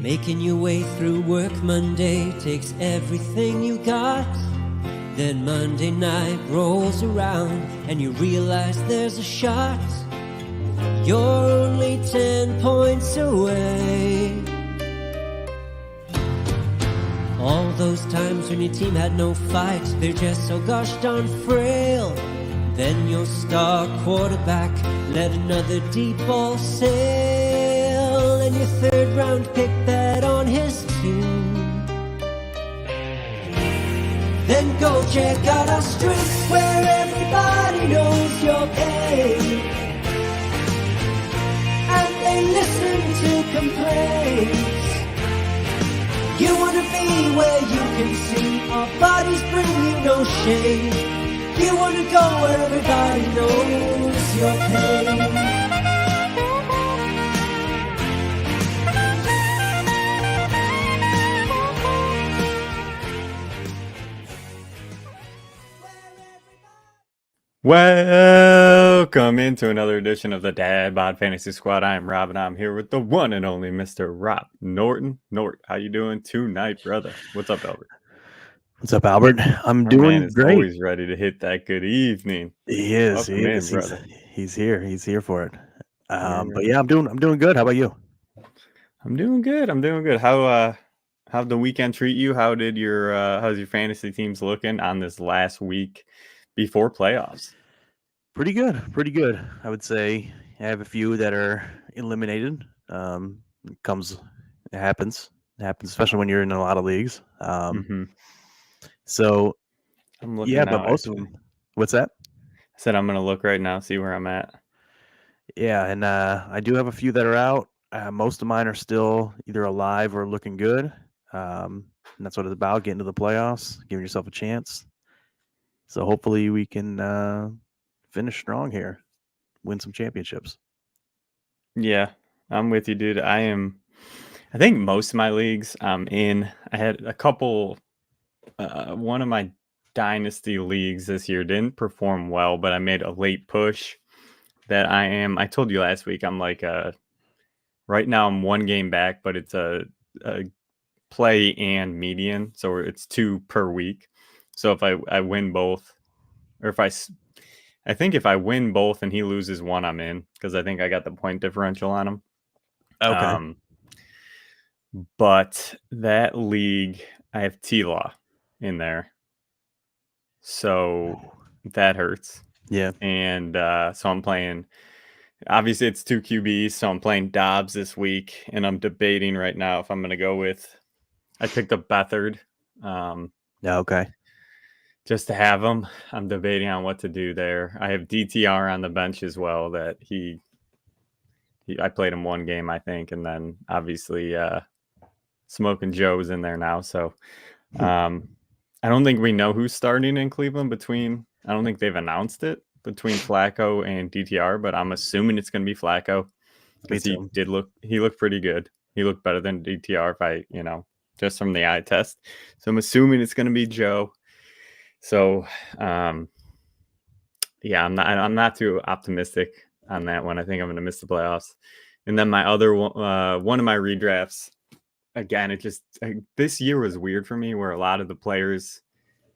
Making your way through work Monday takes everything you got. Then Monday night rolls around and you realize there's a shot. You're only 10 points away. All those times when your team had no fight, they're just so gosh darn frail. Then your star quarterback let another deep ball sail, and your third round pick bet on his team. Then go check out our streets where everybody knows your pain, and they listen to complaints. You wanna be where you can see our bodies bring you no shame. You wanna go where everybody knows your pain. Welcome into another edition of the Dad Bod Fantasy Squad. I am Rob, and I'm here with the one and only Mr. Rob Norton. Nort, how you doing tonight, brother? What's up, Albert? What's up, Albert? I'm Our doing man is great. always ready to hit that good evening. He is. Welcome He in, is. brother. He's here. He's here for it. Right. But yeah, I'm doing good. How about you? I'm doing good. How'd the weekend treat you? How's your fantasy teams looking on this last week before playoffs? Pretty good. I would say I have a few that are eliminated. It happens, especially when you're in a lot of leagues. So I'm looking. Yeah, now, but most actually. of them. What's that? I said I'm gonna look right now, see where I'm at. Yeah, and I do have a few that are out. Most of mine are still either alive or looking good. And that's what it's about, getting to the playoffs, giving yourself a chance. So hopefully we can finish strong here, win some championships. Yeah, I'm with you, dude. I think most of my leagues I'm in. I had a couple. One of my Dynasty leagues this year didn't perform well, but I made a late push. I told you last week, I'm like right now I'm one game back, but it's a play and median, so it's 2 per week. So if I win both, or I think if I win both and he loses one, I'm in, because I think I got the point differential on him. Okay. But that league, I have T-Law in there, so that hurts. Yeah. And so I'm playing. Obviously, it's 2 QBs, so I'm playing Dobbs this week, and I'm debating right now if I'm going to go with. I picked up Beathard. Okay. Just to have him. I'm debating on what to do there. I have DTR on the bench as well. That I played him one game, I think, and then obviously Smoking Joe's in there now. So I don't think we know who's starting in Cleveland I don't think they've announced it between Flacco and DTR, but I'm assuming it's going to be Flacco because he looked pretty good. He looked better than DTR just from the eye test. So I'm assuming it's going to be Joe. So I'm not too optimistic on that one. I think I'm going to miss the playoffs. And then my other one of my redrafts, again, this year was weird for me, where a lot of the players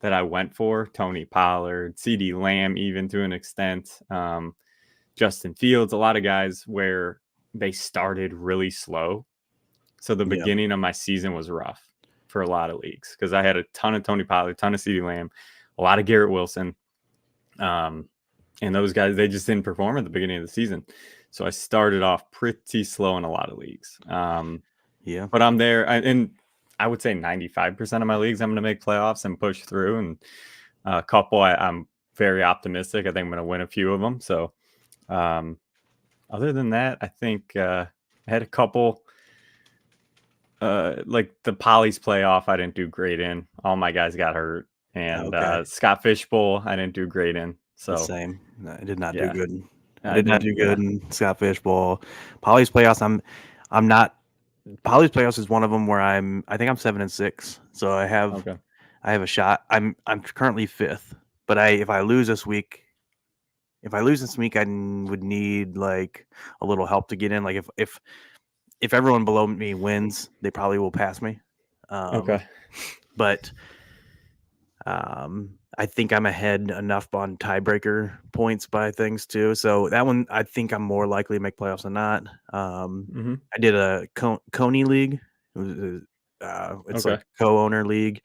that I went for, Tony Pollard, CeeDee Lamb, even to an extent, Justin Fields, a lot of guys where they started really slow. So the beginning of my season was rough for a lot of leagues, because I had a ton of Tony Pollard, a ton of CeeDee Lamb, a lot of Garrett Wilson. And those guys, they just didn't perform at the beginning of the season. So I started off pretty slow in a lot of leagues. But I'm there, and I would say 95% of my leagues I'm going to make playoffs and push through, and a couple I'm very optimistic. I think I'm going to win a few of them. So other than that, I think I had a couple like the Polly's playoff I didn't do great in. All my guys got hurt, and Scott Fishbowl I didn't do great in. So the same. I did not do good. I did not do good in Scott Fishbowl. Polly's playoffs, I'm not. Polly's playoffs is one of them where I think I'm 7-6. So I have a shot. I'm currently 5th, but if I lose this week, I would need like a little help to get in. Like if if everyone below me wins, they probably will pass me. Okay. But I think I'm ahead enough on tiebreaker points by things too. So that one, I think I'm more likely to make playoffs than not. Mm-hmm. I did a Coney League. It's Okay. like co-owner league.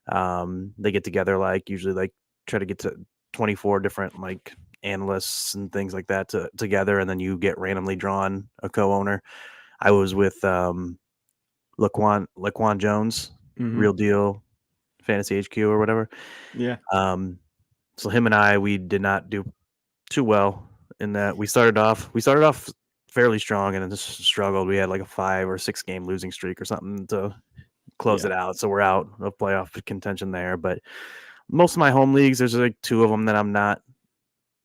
They get together usually try to get to 24 different analysts and things like that together, and then you get randomly drawn a co-owner. I was with Laquan Jones, Mm-hmm. Real Deal Fantasy HQ or whatever. Yeah. So him and we did not do too well in that we started off fairly strong and then just struggled. We had like a 5 or 6 game losing streak or something to close it out. So we're out of playoff contention there. But most of my home leagues, there's like 2 of them that I'm not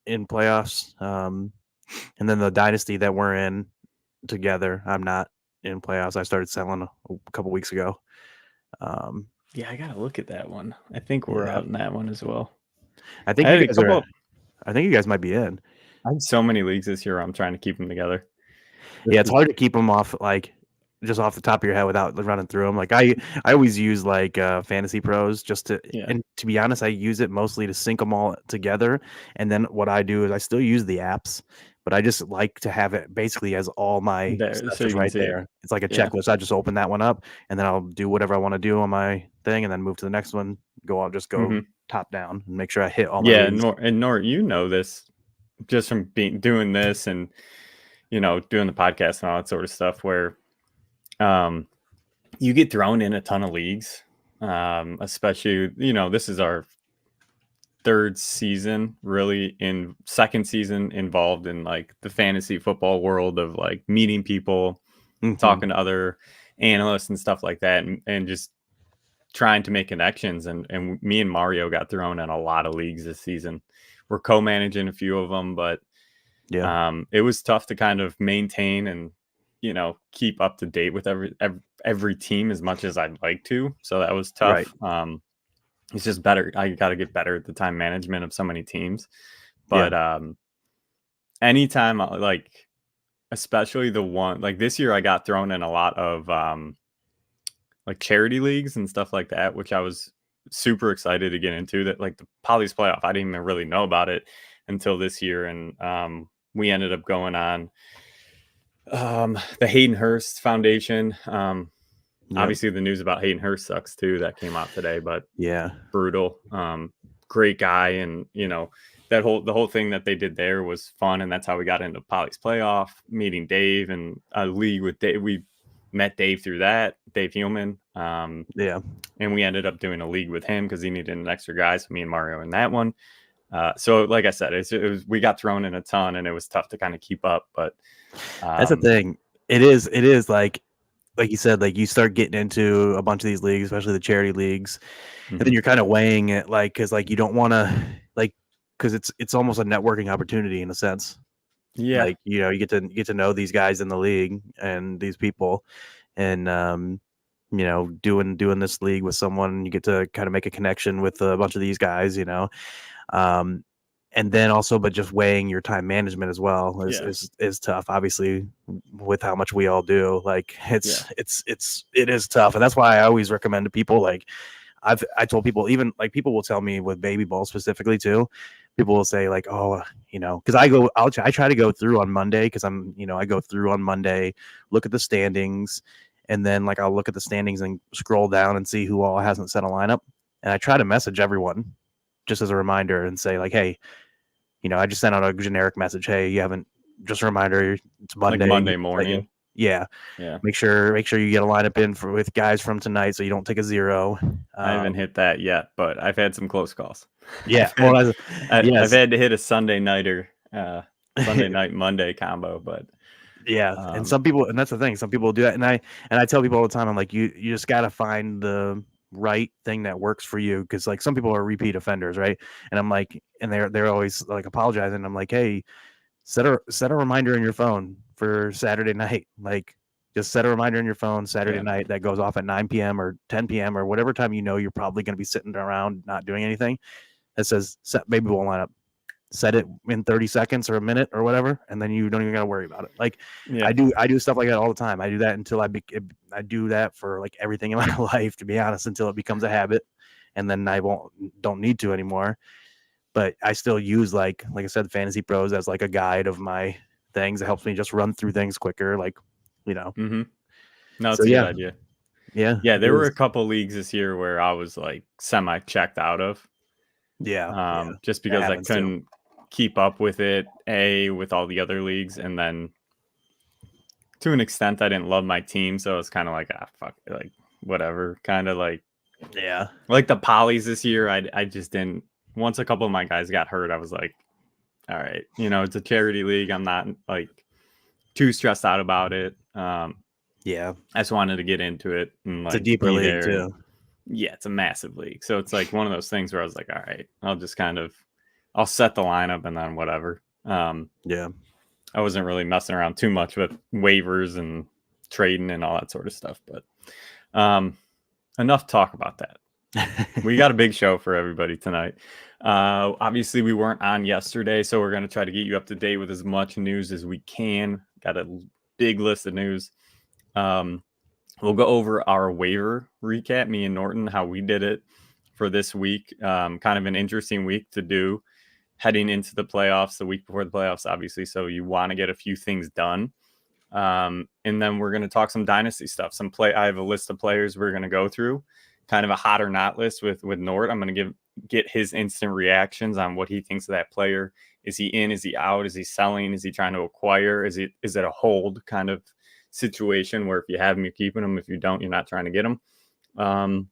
in playoffs. And then the Dynasty that we're in together, I'm not in playoffs. I started selling a couple weeks ago. Yeah, I gotta look at that one. I think we're out in that one as well. I think you guys are. I think you guys might be in. I had so many leagues this year. I'm trying to keep them together. Yeah, it's hard to keep them off just off the top of your head without running through them. Like I always use Fantasy Pros just to, and to be honest, I use it mostly to sync them all together. And then what I do is I still use the apps, but I just like to have it basically as all my stuff is right there. It's like a checklist. I just open that one up and then I'll do whatever I want to do on my thing and then move to the next one. Go top down and make sure I hit all my leagues. And Nort, you know this just from doing this and doing the podcast and all that sort of stuff where you get thrown in a ton of leagues, especially, this is our 3rd season, really in 2nd season involved in the fantasy football world of meeting people, talking to other analysts and stuff like that, and just trying to make connections. And me and Mario got thrown in a lot of leagues this season. We're co-managing a few of them, but it was tough to kind of maintain and keep up to date with every team as much as I'd like to. So that was tough. Right. It's just better. I got to get better at the time management of so many teams. But anytime, especially the one this year, I got thrown in a lot of charity leagues and stuff like that, which I was super excited to get into. That the Polly's Playoff, I didn't even really know about it until this year, and we ended up going on the Hayden Hurst Foundation. Obviously the news about Hayden Hurst sucks too. That came out today, but brutal. Great guy. And the whole thing that they did there was fun. And that's how we got into Polly's Playoff, meeting Dave and a league with Dave. We met Dave through that, Dave Heumann. And we ended up doing a league with him because he needed an extra guy. So me and Mario in that one. So like I said, it was we got thrown in a ton and it was tough to kind of keep up, but that's the thing. It is like you said, you start getting into a bunch of these leagues, especially the charity leagues, and then you're kind of weighing it because you don't want to because it's almost a networking opportunity in a sense. Yeah, you get to know these guys in the league and these people, and doing this league with someone, you get to kind of make a connection with a bunch of these guys, and then also, but just weighing your time management as well is tough. Obviously, with how much we all do, it is tough, and that's why I always recommend to people. I told people, even people will tell me with baby ball specifically too. People will say because I try to go through on Monday because I go through on Monday, look at the standings, and then I'll look at the standings and scroll down and see who all hasn't set a lineup, and I try to message everyone just as a reminder and say hey, I just sent out a generic message. Hey, you haven't, just a reminder, it's Monday. Monday morning. Yeah. Make sure you get a lineup in with guys from tonight so you don't take a 0. I haven't hit that yet, but I've had some close calls. Yeah. I've had to hit a Sunday nighter, Sunday night Monday combo, but and some people, and that's the thing, some people do that, and I tell people all the time, I'm you just got to find the right thing that works for you, because some people are repeat offenders, right? And I'm and they're always apologizing. I'm hey, set a reminder in your phone for Saturday night. Just set a reminder in your phone Saturday night that goes off at 9 p.m. or 10 p.m. or whatever time you're probably going to be sitting around not doing anything. That says set baby ball lineup. set it in 30 seconds or a minute or whatever, and then you don't even got to worry about it. Like Yeah. I do stuff like that all the time. I do that until I do that for like everything in my life, to be honest, until it becomes a habit, and then I don't need to anymore. But I still use like I said, Fantasy Pros as like a guide of my things. It helps me just run through things quicker, like, you know. Mm-hmm. No, it's So, a yeah. good idea. Yeah. Yeah, there were is. a couple leagues this year where I was like semi checked out of. Yeah. Just because I happens too. couldn't keep up with it, with all the other leagues, and then to an extent I didn't love my team, so it's kind of like, fuck, like whatever, kind of like Yeah. like the polys this year. I just didn't. Once a couple of my guys got hurt, I was like, all right, it's a charity league. I'm not like too stressed out about it. Yeah. I just wanted to get into it and like It's a deeper be league there. too. Yeah, it's a massive league. So it's like one of those things where I was like, all right, I'll set the lineup and then whatever. Yeah. I wasn't really messing around too much with waivers and trading and all that sort of stuff. But enough talk about that. We got a big show for everybody tonight. Obviously, we weren't on yesterday, so we're going to try to get you up to date with as much news as we can. Got a big list of news. We'll go over our waiver recap, me and Norton, how we did it for this week. Kind of an interesting week to do heading into the playoffs, the week before the playoffs, obviously. So you want to get a few things done. And then we're going to talk some Dynasty stuff. I have a list of players we're going to go through, kind of a hot or not list with Nort. I'm going to get his instant reactions on what he thinks of that player. Is he in? Is he out? Is he selling? Is he trying to acquire? Is it a hold kind of situation where if you have him, you're keeping him. If you don't, you're not trying to get him. And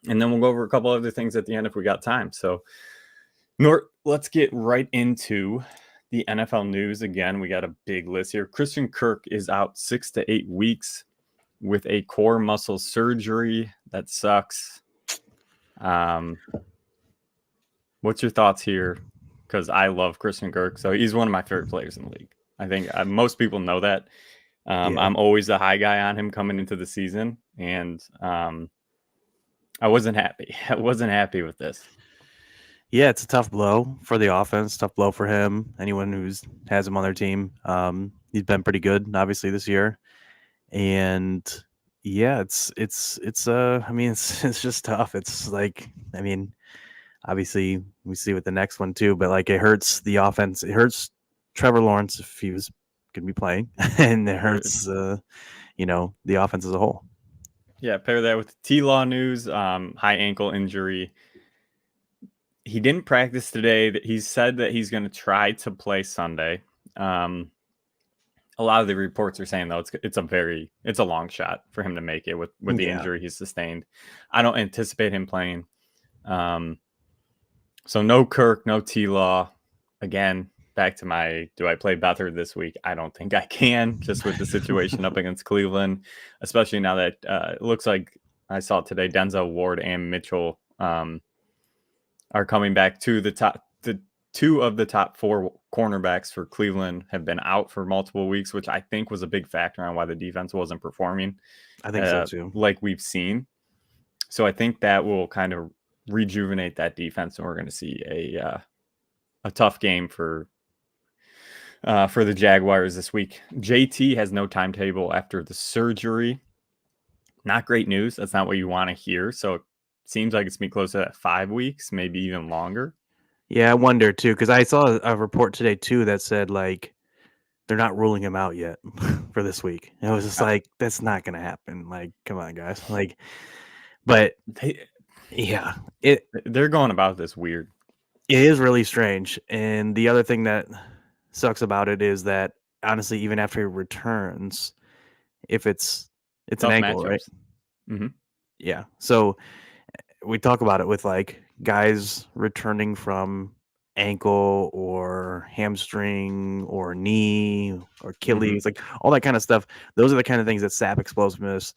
then we'll go over a couple other things at the end if we got time. So, Nort, let's get right into the NFL news. Again, we got a big list here. Christian Kirk is out 6 to 8 weeks with a core muscle surgery. That sucks. What's your thoughts here? Because I love Christian Kirk, so he's one of my favorite players in the league. I think most people know that. I'm always the high guy on him coming into the season, and I wasn't happy. I wasn't happy with this. Yeah, it's a tough blow for the offense, tough blow for him. Anyone who's has him on their team. He's been pretty good, obviously, this year. And yeah, it's just tough. It's like, obviously we see with the next one too, but like it hurts the offense. It hurts Trevor Lawrence if he was going to be playing, and it hurts the offense as a whole. Yeah, pair that with T-Law news, high ankle injury. He didn't practice today. He said that he's going to try to play Sunday. A lot of the reports are saying though it's a long shot for him to make it with the injury he's sustained. I don't anticipate him playing. So no Kirk, no T-Law. Again, back to do I play Beathard this week? I don't think I can, just with the situation up against Cleveland, especially now that it looks like I saw today Denzel Ward and Mitchell are coming back to the top. The two of the top four cornerbacks for Cleveland have been out for multiple weeks, which I think was a big factor on why the defense wasn't performing. I think so too. Like we've seen. So I think that will kind of rejuvenate that defense, and we're going to see a tough game for the Jaguars this week. JT has no timetable after the surgery. Not great news. That's not what you want to hear. So it seems like it's me close to 5 weeks, maybe even longer. Yeah, I wonder too, because I saw a report today too that said like they're not ruling him out yet for this week. And I was just like, that's not going to happen. Like, come on, guys. Like, but they're going about this weird. It is really strange. And the other thing that sucks about it is that honestly, even after he returns, if it's an ankle, right? Mm-hmm. Yeah. So we talk about it with like guys returning from ankle or hamstring or knee or Achilles, like all that kind of stuff. Those are the kind of things that sap explosiveness,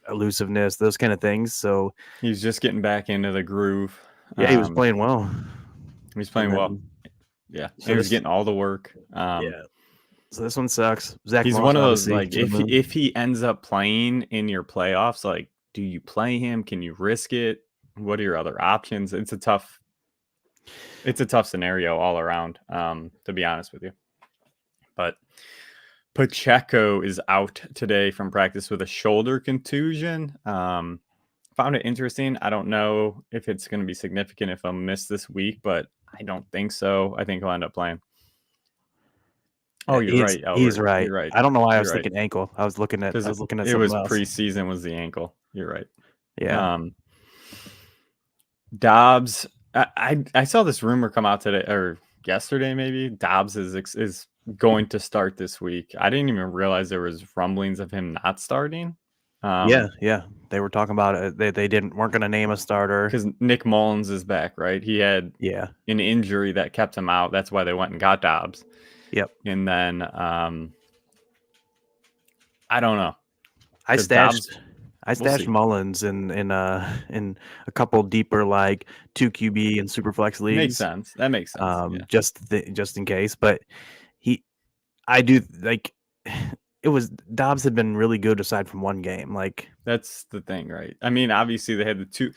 elusiveness, those kind of things. So he's just getting back into the groove. Yeah, he was playing well. He's playing well. Yeah, so he was getting all the work. Yeah. So this one sucks. He's one of those, like, if he ends up playing in your playoffs, like, do you play him? Can you risk it? What are your other options? It's a tough it's a tough scenario all around, to be honest with you. But Pacheco is out today from practice with a shoulder contusion. Found it interesting. I don't know if it's going to be significant if I'll miss this week, but I don't think so. I think he'll end up playing. Oh, you're right, Albert. He's right. You're right. I don't know why I You're was right. thinking ankle. I was looking at It something was else. preseason was the ankle. You're right. Yeah. Dobbs. I saw this rumor come out today or yesterday, maybe. Dobbs is going to start this week. I didn't even realize there was rumblings of him not starting. Yeah. They were talking about it. They weren't going to name a starter because Nick Mullins is back, right? He had an injury that kept him out. That's why they went and got Dobbs. Yep. And then I don't know. I stashed Mullins in a couple deeper like 2 QB and super flex leagues. Makes sense. That makes sense. Just in case, but I do like it was Dobbs had been really good aside from one game. Like that's the thing, right? I mean, obviously they had the two.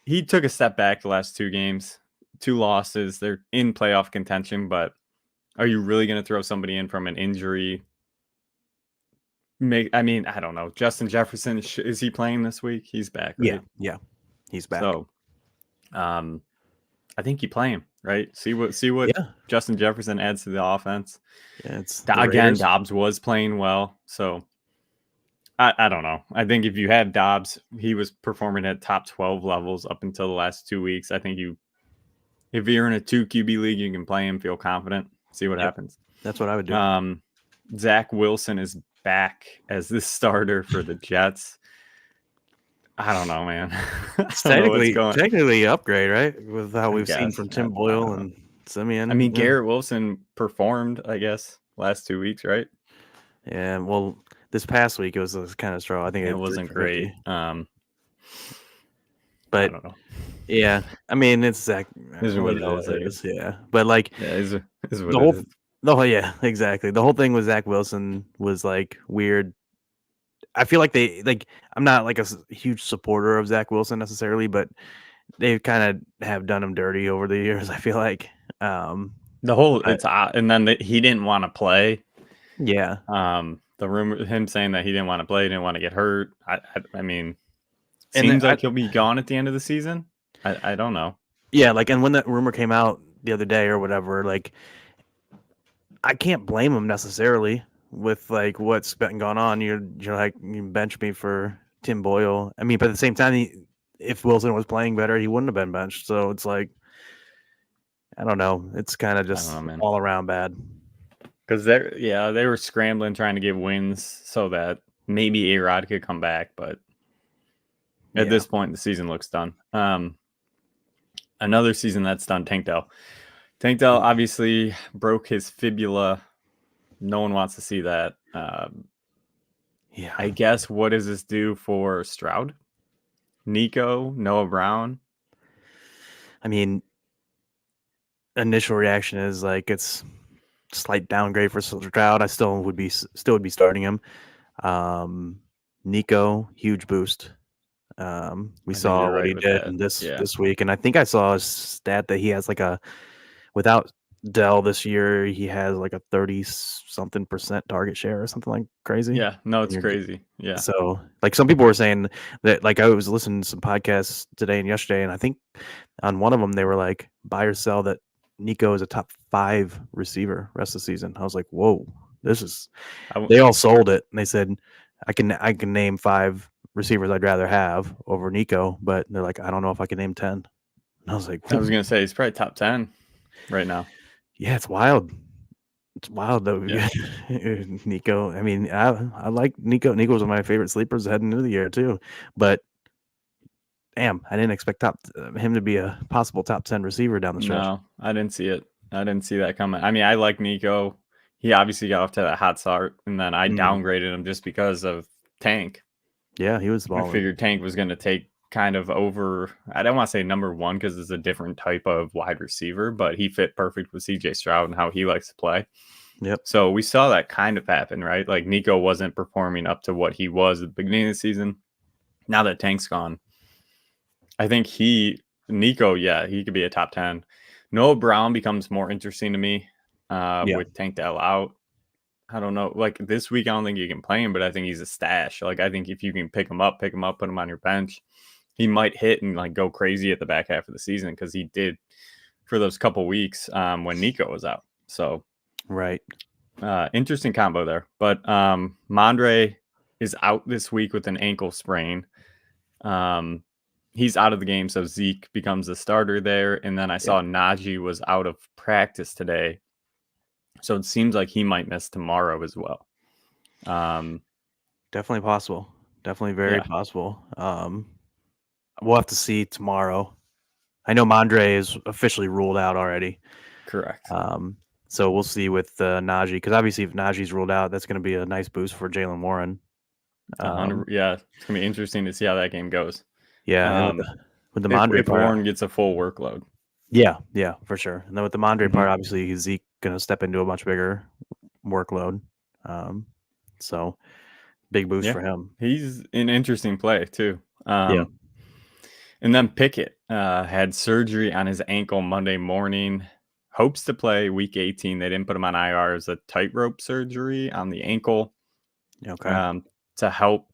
He took a step back the last 2 games, 2 losses. They're in playoff contention, but are you really going to throw somebody in from an injury? I mean, I don't know. Justin Jefferson, is he playing this week? He's back, right? Yeah, he's back. So, I think you play him, right? See what Justin Jefferson adds to the offense. Yeah, it's again, Dobbs was playing well, so I don't know. I think if you had Dobbs, he was performing at top 12 levels up until the last 2 weeks. I think if you're in a 2 QB league, you can play him, feel confident, see what happens. That's what I would do. Zach Wilson is back as the starter for the Jets. I don't know, man. It's technically upgrade, right? With how we've seen from Tim Boyle and Simeon. I mean, Garrett Wilson performed, I guess, last 2 weeks, right? Yeah, well, this past week it was kind of strong. I think it wasn't great. But I don't know. Yeah, I mean, it's Zach. Is what it is. Yeah, but like, is what the whole. Oh yeah, exactly. The whole thing with Zach Wilson was like weird. I feel like I'm not like a huge supporter of Zach Wilson necessarily, but they kind of have done him dirty over the years. I feel like it's odd. And then he didn't want to play. Yeah. The rumor, him saying that he didn't want to play, didn't want to get hurt. I mean, seems like he'll be gone at the end of the season. I don't know. Yeah, like, and when that rumor came out the other day or whatever, like, I can't blame him necessarily with like what's been going on. You're like, you bench me for Tim Boyle. I mean, but at the same time, if Wilson was playing better, he wouldn't have been benched. So it's like, I don't know. It's kind of just all around bad. Because they were scrambling trying to get wins so that maybe A-Rod could come back, but at this point the season looks done. Another season that's done, Tank Dell. Tank Dell obviously broke his fibula. No one wants to see that. I guess what does this do for Stroud? Nico, Noah Brown? I mean, initial reaction is like it's slight downgrade for Stroud. I still would be starting him. Nico, huge boost. We saw what he did this week, and I think I saw a stat that he has like without Dell this year, he has like a 30-something% target share or something like crazy. Yeah, no, it's crazy. Yeah. So like some people were saying that, like I was listening to some podcasts today and yesterday, and I think on one of them they were like, buy or sell that Nico is a top 5 receiver rest of the season. I was like, whoa, this is. They all sold it, and they said I can name 5 receivers I'd rather have over Nico, but they're like, I don't know if I can name 10. And I was like, I was gonna say he's probably top 10 right now. Yeah, it's wild. It's wild though. Yeah. Nico. I mean, I like Nico. Nico was one of my favorite sleepers heading into the year too. But damn, I didn't expect him to be a possible top 10 receiver down the stretch. No, I didn't see it. I didn't see that coming. I mean, I like Nico. He obviously got off to that hot start, and then I downgraded him just because of Tank. Yeah, he was balling. I figured Tank was going to take kind of over. I don't want to say number 1 because it's a different type of wide receiver, but he fit perfect with CJ Stroud and how he likes to play. Yep. So we saw that kind of happen, right? Like Nico wasn't performing up to what he was at the beginning of the season. Now that Tank's gone, I think he Nico, yeah, he could be a top 10. Noah Brown becomes more interesting to me with Tank Dell out. I don't know. Like this week, I don't think you can play him, but I think he's a stash. Like I think if you can pick him up, put him on your bench, he might hit and like go crazy at the back half of the season because he did for those couple weeks when Nico was out. So right. Interesting combo there. But Mondre is out this week with an ankle sprain. He's out of the game, so Zeke becomes the starter there. And then I saw Najee was out of practice today. So it seems like he might miss tomorrow as well. Definitely possible. Definitely very possible. We'll have to see tomorrow. I know Mondre is officially ruled out already. Correct. So we'll see with Najee, because obviously if Najee's ruled out, that's going to be a nice boost for Jaylen Warren. Yeah, it's going to be interesting to see how that game goes. Yeah, with the Mondre if part, Warren gets a full workload. Yeah, for sure. And then with the Mondre part, obviously Zeke going to step into a much bigger workload. So big boost for him. He's an interesting play too. Yeah. And then Pickett had surgery on his ankle Monday morning. Hopes to play week 18. They didn't put him on IR as a tightrope surgery on the ankle. Okay. To help,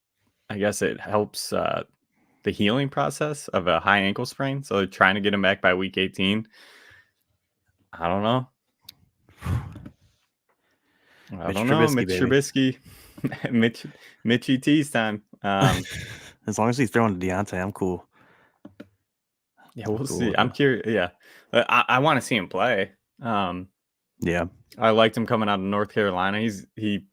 I guess it helps the healing process of a high ankle sprain. So they're trying to get him back by week 18. I don't know. Mitch Trubisky. Mitchy T's time. As long as he's throwing to Deontay, I'm cool. Yeah, we'll see. I'm curious. Yeah, I want to see him play. Yeah, I liked him coming out of North Carolina. He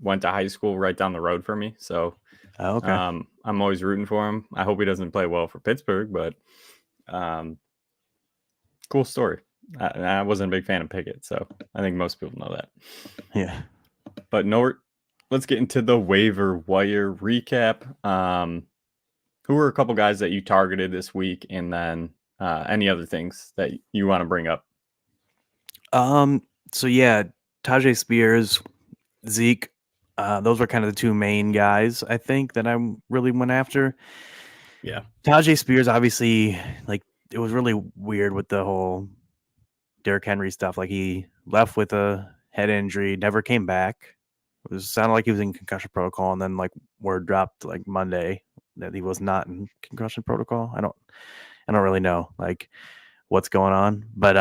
went to high school right down the road for me, so I'm always rooting for him. I hope he doesn't play well for Pittsburgh, but cool story. I wasn't a big fan of Pickett, so I think most people know that. Yeah, but let's get into the waiver wire recap. Who were a couple guys that you targeted this week, and then any other things that you want to bring up? So yeah, Tajay Spears, Zeke, those were kind of the two main guys I think that I really went after. Yeah, Tajay Spears, obviously, like it was really weird with the whole Derrick Henry stuff. Like he left with a head injury, never came back. It sounded like he was in concussion protocol, and then like word dropped like Monday that he was not in concussion protocol. I don't really know like what's going on, but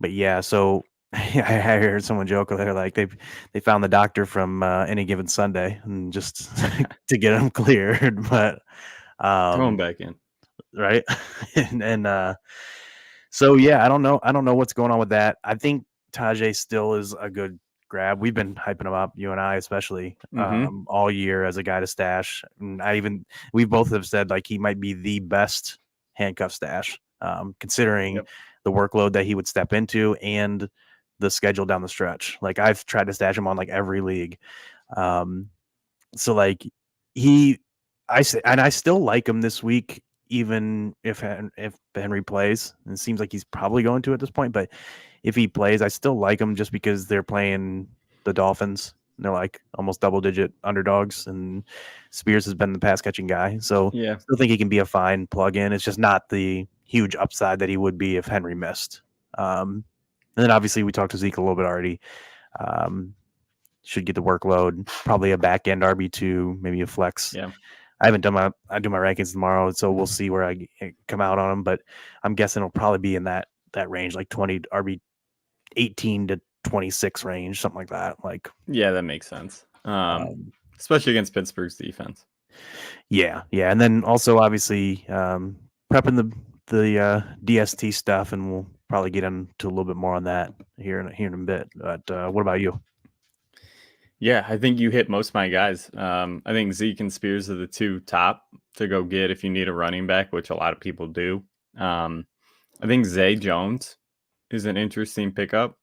yeah. So I heard someone joke they're like they found the doctor from Any Given Sunday and just to get him cleared, but throw him back in, right? and so yeah, I don't know what's going on with that. I think Tajay still is a good grab. We've been hyping him up, you and I especially, all year as a guy to stash. And we both have said like he might be the best handcuff stash, considering the workload that he would step into and the schedule down the stretch. Like I've tried to stash him on like every league. So like I still like him this week, even if Henry plays. And it seems like he's probably going to at this point, but if he plays, I still like him just because they're playing the Dolphins. They're like almost double-digit underdogs, and Spears has been the pass-catching guy. So I still think he can be a fine plug-in. It's just not the huge upside that he would be if Henry missed. And then obviously we talked to Zeke a little bit already. Should get the workload, probably a back-end RB2, maybe a flex. Yeah. I do my rankings tomorrow, so we'll see where I come out on him. But I'm guessing it'll probably be in that range, like 20 RB 18 to 26 range, something like that. Like, yeah, that makes sense. Especially against Pittsburgh's defense. Yeah, and then also obviously prepping the DST stuff, and we'll probably get into a little bit more on that here in a bit. But what about you? Yeah, I think you hit most of my guys. I think Zeke and Spears are the two top to go get if you need a running back, which a lot of people do. I think Zay Jones is an interesting pickup.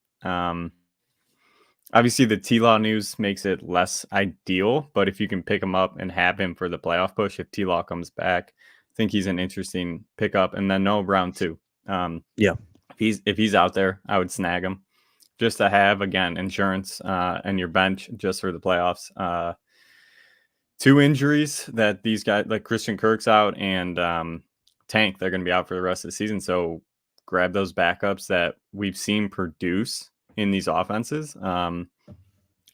Obviously, the T-Law news makes it less ideal, but if you can pick him up and have him for the playoff push, if T-Law comes back, I think he's an interesting pickup. And then Noah Brown too. Yeah, if he's out there, I would snag him just to have, again, insurance and your bench just for the playoffs. Two injuries that these guys, like Christian Kirk's out and tank. They're going to be out for the rest of the season. So grab those backups that we've seen produce in these offenses.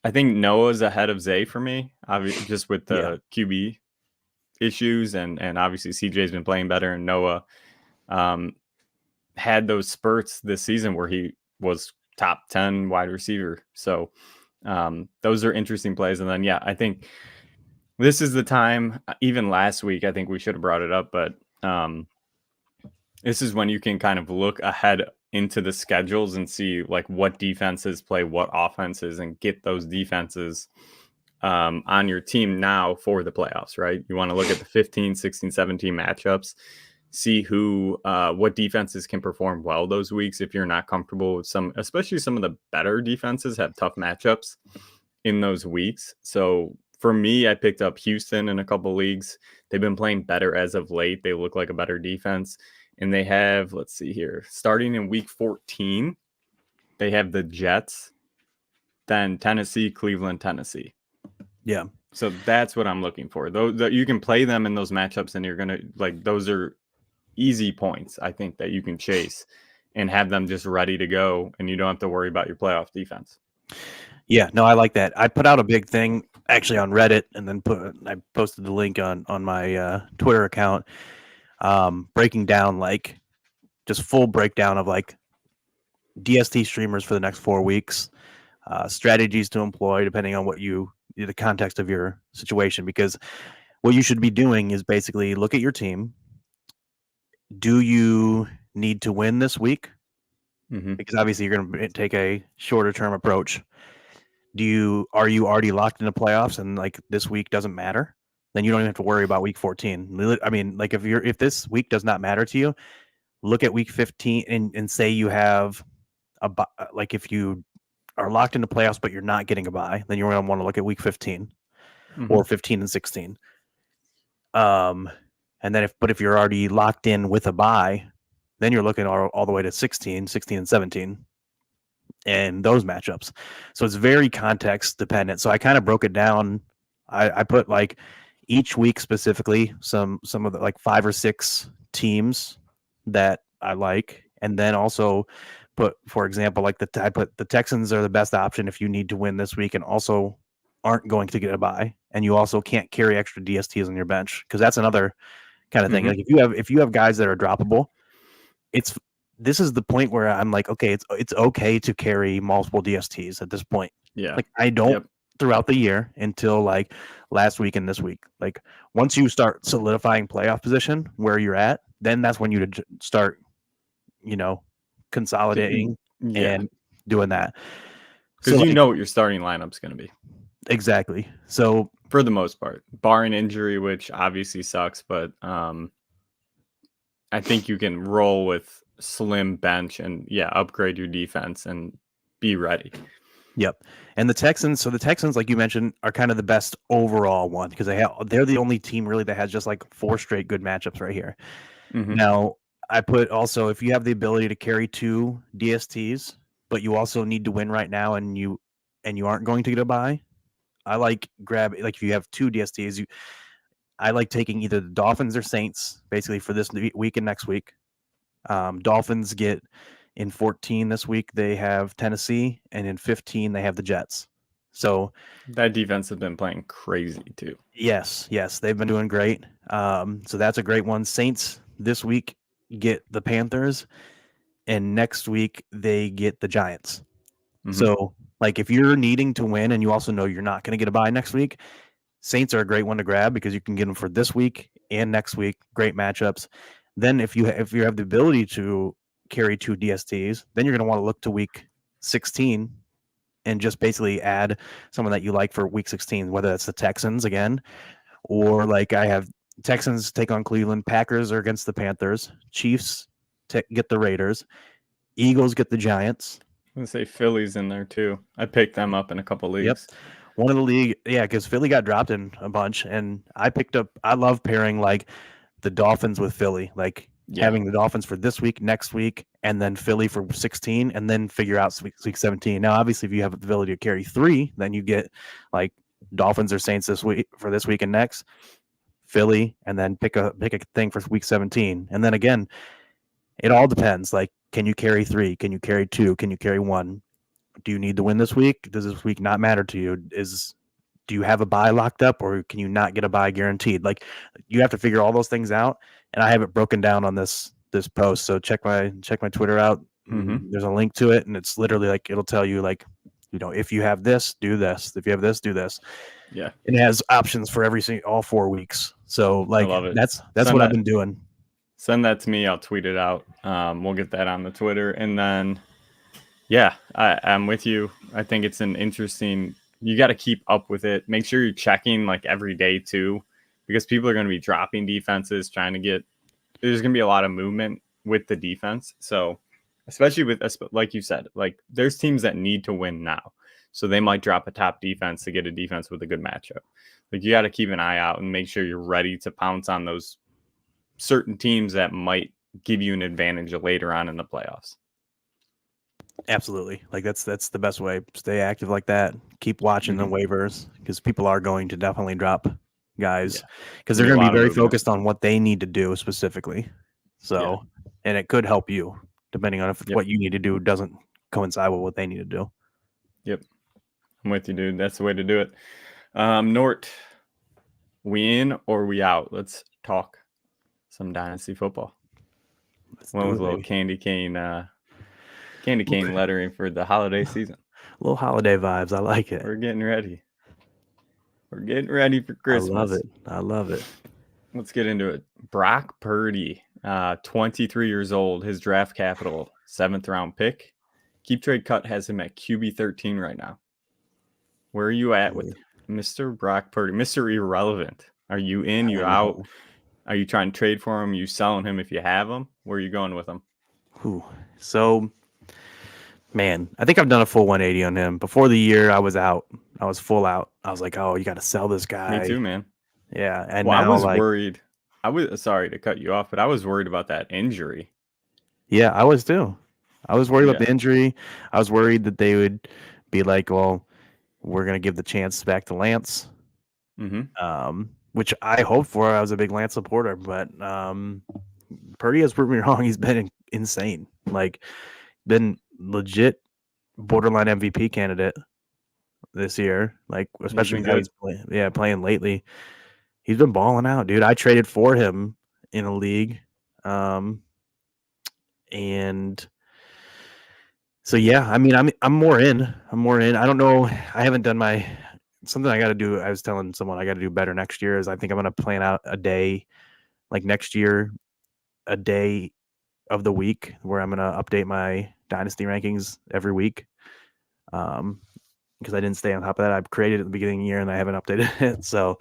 I think Noah's ahead of Zay for me, obviously, just with the QB issues, and obviously CJ's been playing better, and Noah had those spurts this season where he was top 10 wide receiver. So those are interesting plays. And then, I think this is the time, even last week, I think we should have brought it up, but this is when you can kind of look ahead into the schedules and see like what defenses play what offenses and get those defenses on your team now for the playoffs, right? You want to look at the 15, 16, 17 matchups, see what defenses can perform well those weeks. If you're not comfortable with especially some of the better defenses have tough matchups in those weeks. So for me, I picked up Houston in a couple leagues. They've been playing better as of late. They look like a better defense. And they have, let's see here, starting in week 14, they have the Jets, then Tennessee, Cleveland, Tennessee. Yeah. So that's what I'm looking for. Those you can play them in those matchups, and you're going to like, those are easy points, I think, that you can chase and have them just ready to go, and you don't have to worry about your playoff defense. Yeah, no, I like that. I put out a big thing actually on Reddit, and then I posted the link on my Twitter account, breaking down like just full breakdown of like DST streamers for the next 4 weeks, strategies to employ depending on the context of your situation. Because what you should be doing is basically look at your team. Do you need to win this week? Mm-hmm. Because obviously you're going to take a shorter term approach. Are you already locked into playoffs and like this week doesn't matter? Then you don't even have to worry about week 14. I mean, like if this week does not matter to you, look at week 15 and say you have like if you are locked into playoffs but you're not getting a bye, then you're going to want to look at week 15 or 15 and 16. And then if you're already locked in with a bye, then you're looking all the way to 16 and 17 and those matchups. So it's very context dependent. So I kind of broke it down. I put like each week specifically some of the like 5 or 6 teams that I like, and then also put, for example, like I put the Texans are the best option if you need to win this week and also aren't going to get a bye, and you also can't carry extra DSTs on your bench, because that's another kind of thing. Like if you have guys that are droppable, this is the point where I'm like, okay, it's okay to carry multiple DSTs at this point. Yeah. Like I don't throughout the year until like last week and this week. Like once you start solidifying playoff position where you're at, then that's when you start, consolidating and doing that. Because you know what your starting lineup's going to be. Exactly. So for the most part, barring injury, which obviously sucks, but I think you can roll with slim bench and upgrade your defense and be ready. Yep. And the Texans, like you mentioned, are kind of the best overall one because they're the only team really that has just like 4 straight good matchups right here. Mm-hmm. Now, I put also, if you have the ability to carry 2 DSTs, but you also need to win right now and you aren't going to get a bye, I like if you have 2 DSTs, I like taking either the Dolphins or Saints basically for this week and next week. Dolphins get in 14 this week, they have Tennessee, and in 15 they have the Jets. So that defense has been playing crazy too. Yes, they've been doing great. So that's a great one. Saints this week get the Panthers, and next week they get the Giants. Mm-hmm. So like if you're needing to win and you also know you're not going to get a bye next week, Saints are a great one to grab because you can get them for this week and next week. Great matchups. Then if you have the ability to carry 2 DSTs, then you're going to want to look to week 16 and just basically add someone that you like for week 16, whether that's the Texans again, or like I have Texans take on Cleveland, Packers are against the Panthers, Chiefs get the Raiders, Eagles get the Giants. I'm going to say Philly's in there too. I picked them up in a couple leagues. Yep. One of the league, because Philly got dropped in a bunch, and I love pairing like the Dolphins with Philly, like having the Dolphins for this week, next week, and then Philly for 16, and then figure out week 17. Now, obviously, if you have the ability to carry 3, then you get like Dolphins or Saints this week and next, Philly, and then pick a thing for week 17. And then again, it all depends. Like, can you carry 3? Can you carry 2? Can you carry 1? Do you need to win this week? Does this week not matter to you? Do you have a bye locked up, or can you not get a bye guaranteed? Like, you have to figure all those things out. And I have it broken down on this post. So check my Twitter out. There's a link to it, and it's literally like, it'll tell you, like, if you have this, do this. If you have this, do this. Yeah. And it has options for all 4 weeks. So like, I love it. that's what I've been doing. Send that to me. I'll tweet it out. We'll get that on the Twitter. And then, yeah, I'm with you. I think it's an interesting, you got to keep up with it. Make sure you're checking like every day too, because people are going to be dropping defenses, there's going to be a lot of movement with the defense. So especially with, like you said, like there's teams that need to win now. So they might drop a top defense to get a defense with a good matchup. Like, you got to keep an eye out and make sure you're ready to pounce on those certain teams that might give you an advantage later on in the playoffs. Absolutely. Like, that's the best way. Stay active like that. Keep watching the waivers, because people are going to definitely drop guys, because they're going to be very focused on what they need to do specifically. So, and it could help you depending on if what you need to do doesn't coincide with what they need to do. Yep. I'm with you, dude. That's the way to do it. Nort, we in or we out? Let's talk some Dynasty football. One with a little candy cane lettering for the holiday season. A little holiday vibes. I like it. We're getting ready. We're getting ready for Christmas. I love it. Let's get into it. Brock Purdy, 23 years old. His draft capital, 7th round pick. Keep Trade Cut has him at QB 13 right now. Where are you at with Mr. Brock Purdy? Mr. Irrelevant. Are you in? You out? Are you trying to trade for him? You selling him if you have him? Where are you going with him? So, man, I think I've done a full 180 on him. Before the year, I was out. I was full out. I was like, oh, you got to sell this guy. Me too, man. Yeah. And I was like, worried. I was sorry to cut you off, but I was worried about that injury. Yeah, I was too. I was worried about the injury. I was worried that they would be like, well, we're going to give the chance back to Lance, which I hoped for. I was a big Lance supporter, but Purdy has proven me wrong. He's been insane. Like, been legit borderline MVP candidate this year. Like, especially how he's playing lately. He's been balling out, dude. I traded for him in a league. And so, yeah, I mean, I'm more in. I don't know. I haven't done something I got to do. I was telling someone I got to do better next year is I think I'm going to plan out a day, like next year, a day of the week where I'm going to update my Dynasty rankings every week. Because I didn't stay on top of that. I've created it at the beginning of the year and I haven't updated it. So,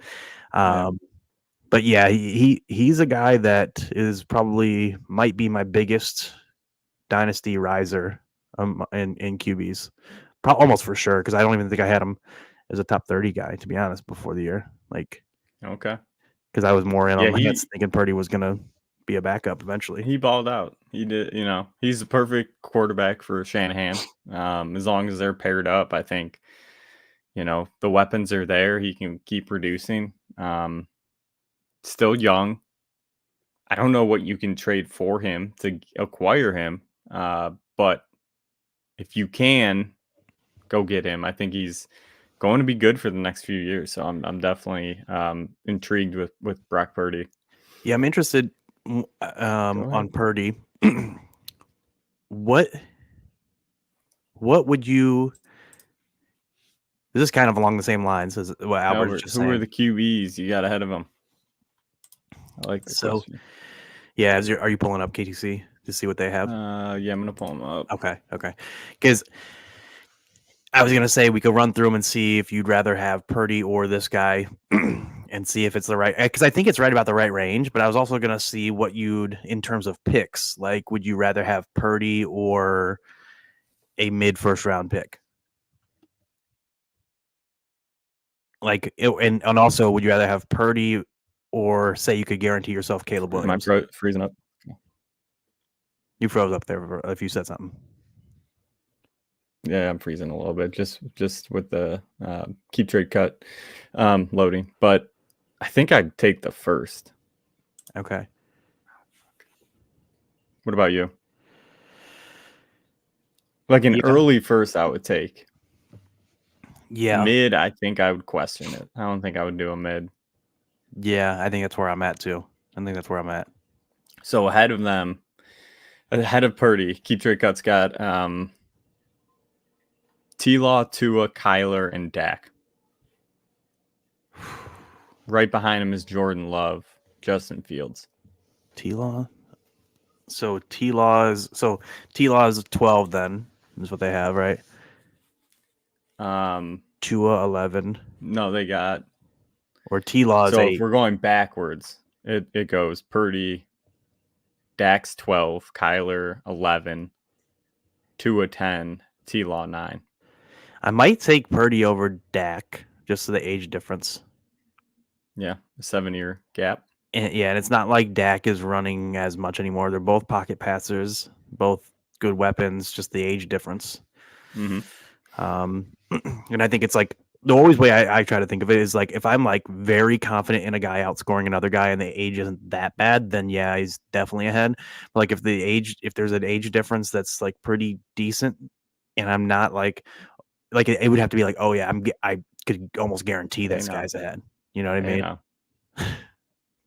but yeah, he's a guy that might be my biggest Dynasty riser in QBs, almost for sure, because I don't even think I had him as a top 30 guy, to be honest, before the year. Like, okay, because I was more in on thinking Purdy was gonna be a backup eventually. He balled out. He did. He's the perfect quarterback for Shanahan. As long as they're paired up, I think. The weapons are there. He can keep producing. Still young. I don't know what you can trade for him to acquire him. But if you can, go get him. I think he's going to be good for the next few years. So I'm definitely intrigued with Brock Purdy. Yeah, I'm interested on Purdy. What would you? This is kind of along the same lines as what Albert was just saying. Who are the QBs you got ahead of him? I like this question. Yeah, are you pulling up KTC to see what they have? Yeah, I'm gonna pull them up. Okay. Because I was gonna say we could run through them and see if you'd rather have Purdy or this guy, and see if it's the right. Because I think it's right about the right range. But I was also gonna see what you'd in terms of picks. Like, would you rather have Purdy or a mid first round pick? Like, and also, would you rather have Purdy or say you could guarantee yourself Caleb Williams? Am I freezing up? You froze up there if you said something. Yeah, I'm freezing a little bit just with the Keep Trade Cut loading. But I think I'd take the first. Okay. What about you? Like an Yeah. early first, I would take. Yeah. Mid, I think I would question it. I don't think I would do a mid. Yeah, I think that's where I'm at too. I think that's where I'm at. So ahead of them, ahead of Purdy, Keep Trade Cuts got T-Law, Tua, Kyler, and Dak. Right behind him is Jordan Love, Justin Fields. T-Law. So T-Law is 12 then, is what they have, right? Tua 11. No, they got. Or T-Law is So 8. if we're going backwards, it goes Purdy, Dak's 12, Kyler 11, Tua 10, T-Law 9. I might take Purdy over Dak just to the age difference. Yeah, a 7-year gap. And it's not like Dak is running as much anymore. They're both pocket passers, both good weapons, just the age difference. Mm-hmm. And I think it's like the always way I try to think of it is like if I'm like very confident in a guy outscoring another guy and the age isn't that bad, then yeah, he's definitely ahead. But like if there's an age difference that's like pretty decent, and I'm not like it would have to be like, oh yeah, I could almost guarantee this guy's ahead. You know what I mean? No.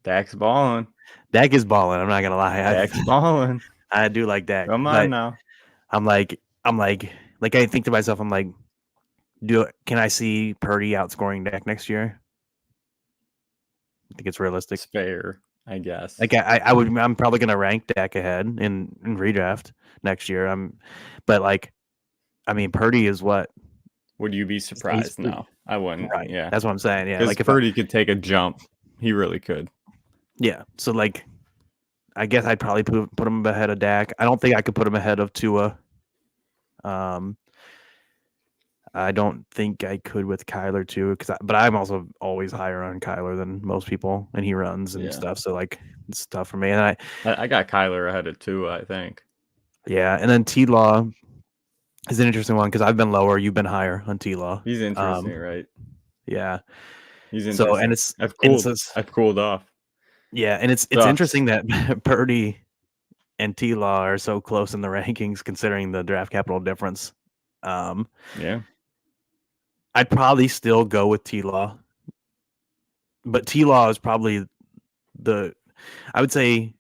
Dak's balling. Dak is balling. I'm not gonna lie. Dak's balling. I do like Dak. Come on now. I'm like I think to myself, I'm like, can I see Purdy outscoring Dak next year? I think it's realistic. It's fair, I guess. Like I'm probably gonna rank Dak ahead in redraft next year. But like, I mean, Purdy is what? Would you be surprised? No, I wouldn't. Right. Yeah, that's what I'm saying. Yeah, because like if Purdy could take a jump, he really could. Yeah, so like, I guess I'd probably put him ahead of Dak. I don't think I could put him ahead of Tua. I don't think I could with Kyler too, but I'm also always higher on Kyler than most people, and he runs and stuff. So like, it's tough for me. And I got Kyler ahead of Tua, I think. Yeah, and then T-Law is an interesting one because I've been lower, you've been higher on T-Law. He's interesting, right? Yeah, he's interesting. So I've cooled off. Yeah, and it's interesting that Purdy and T-Law are so close in the rankings considering the draft capital difference. Yeah. I'd probably still go with T-Law. But T-Law is probably I would say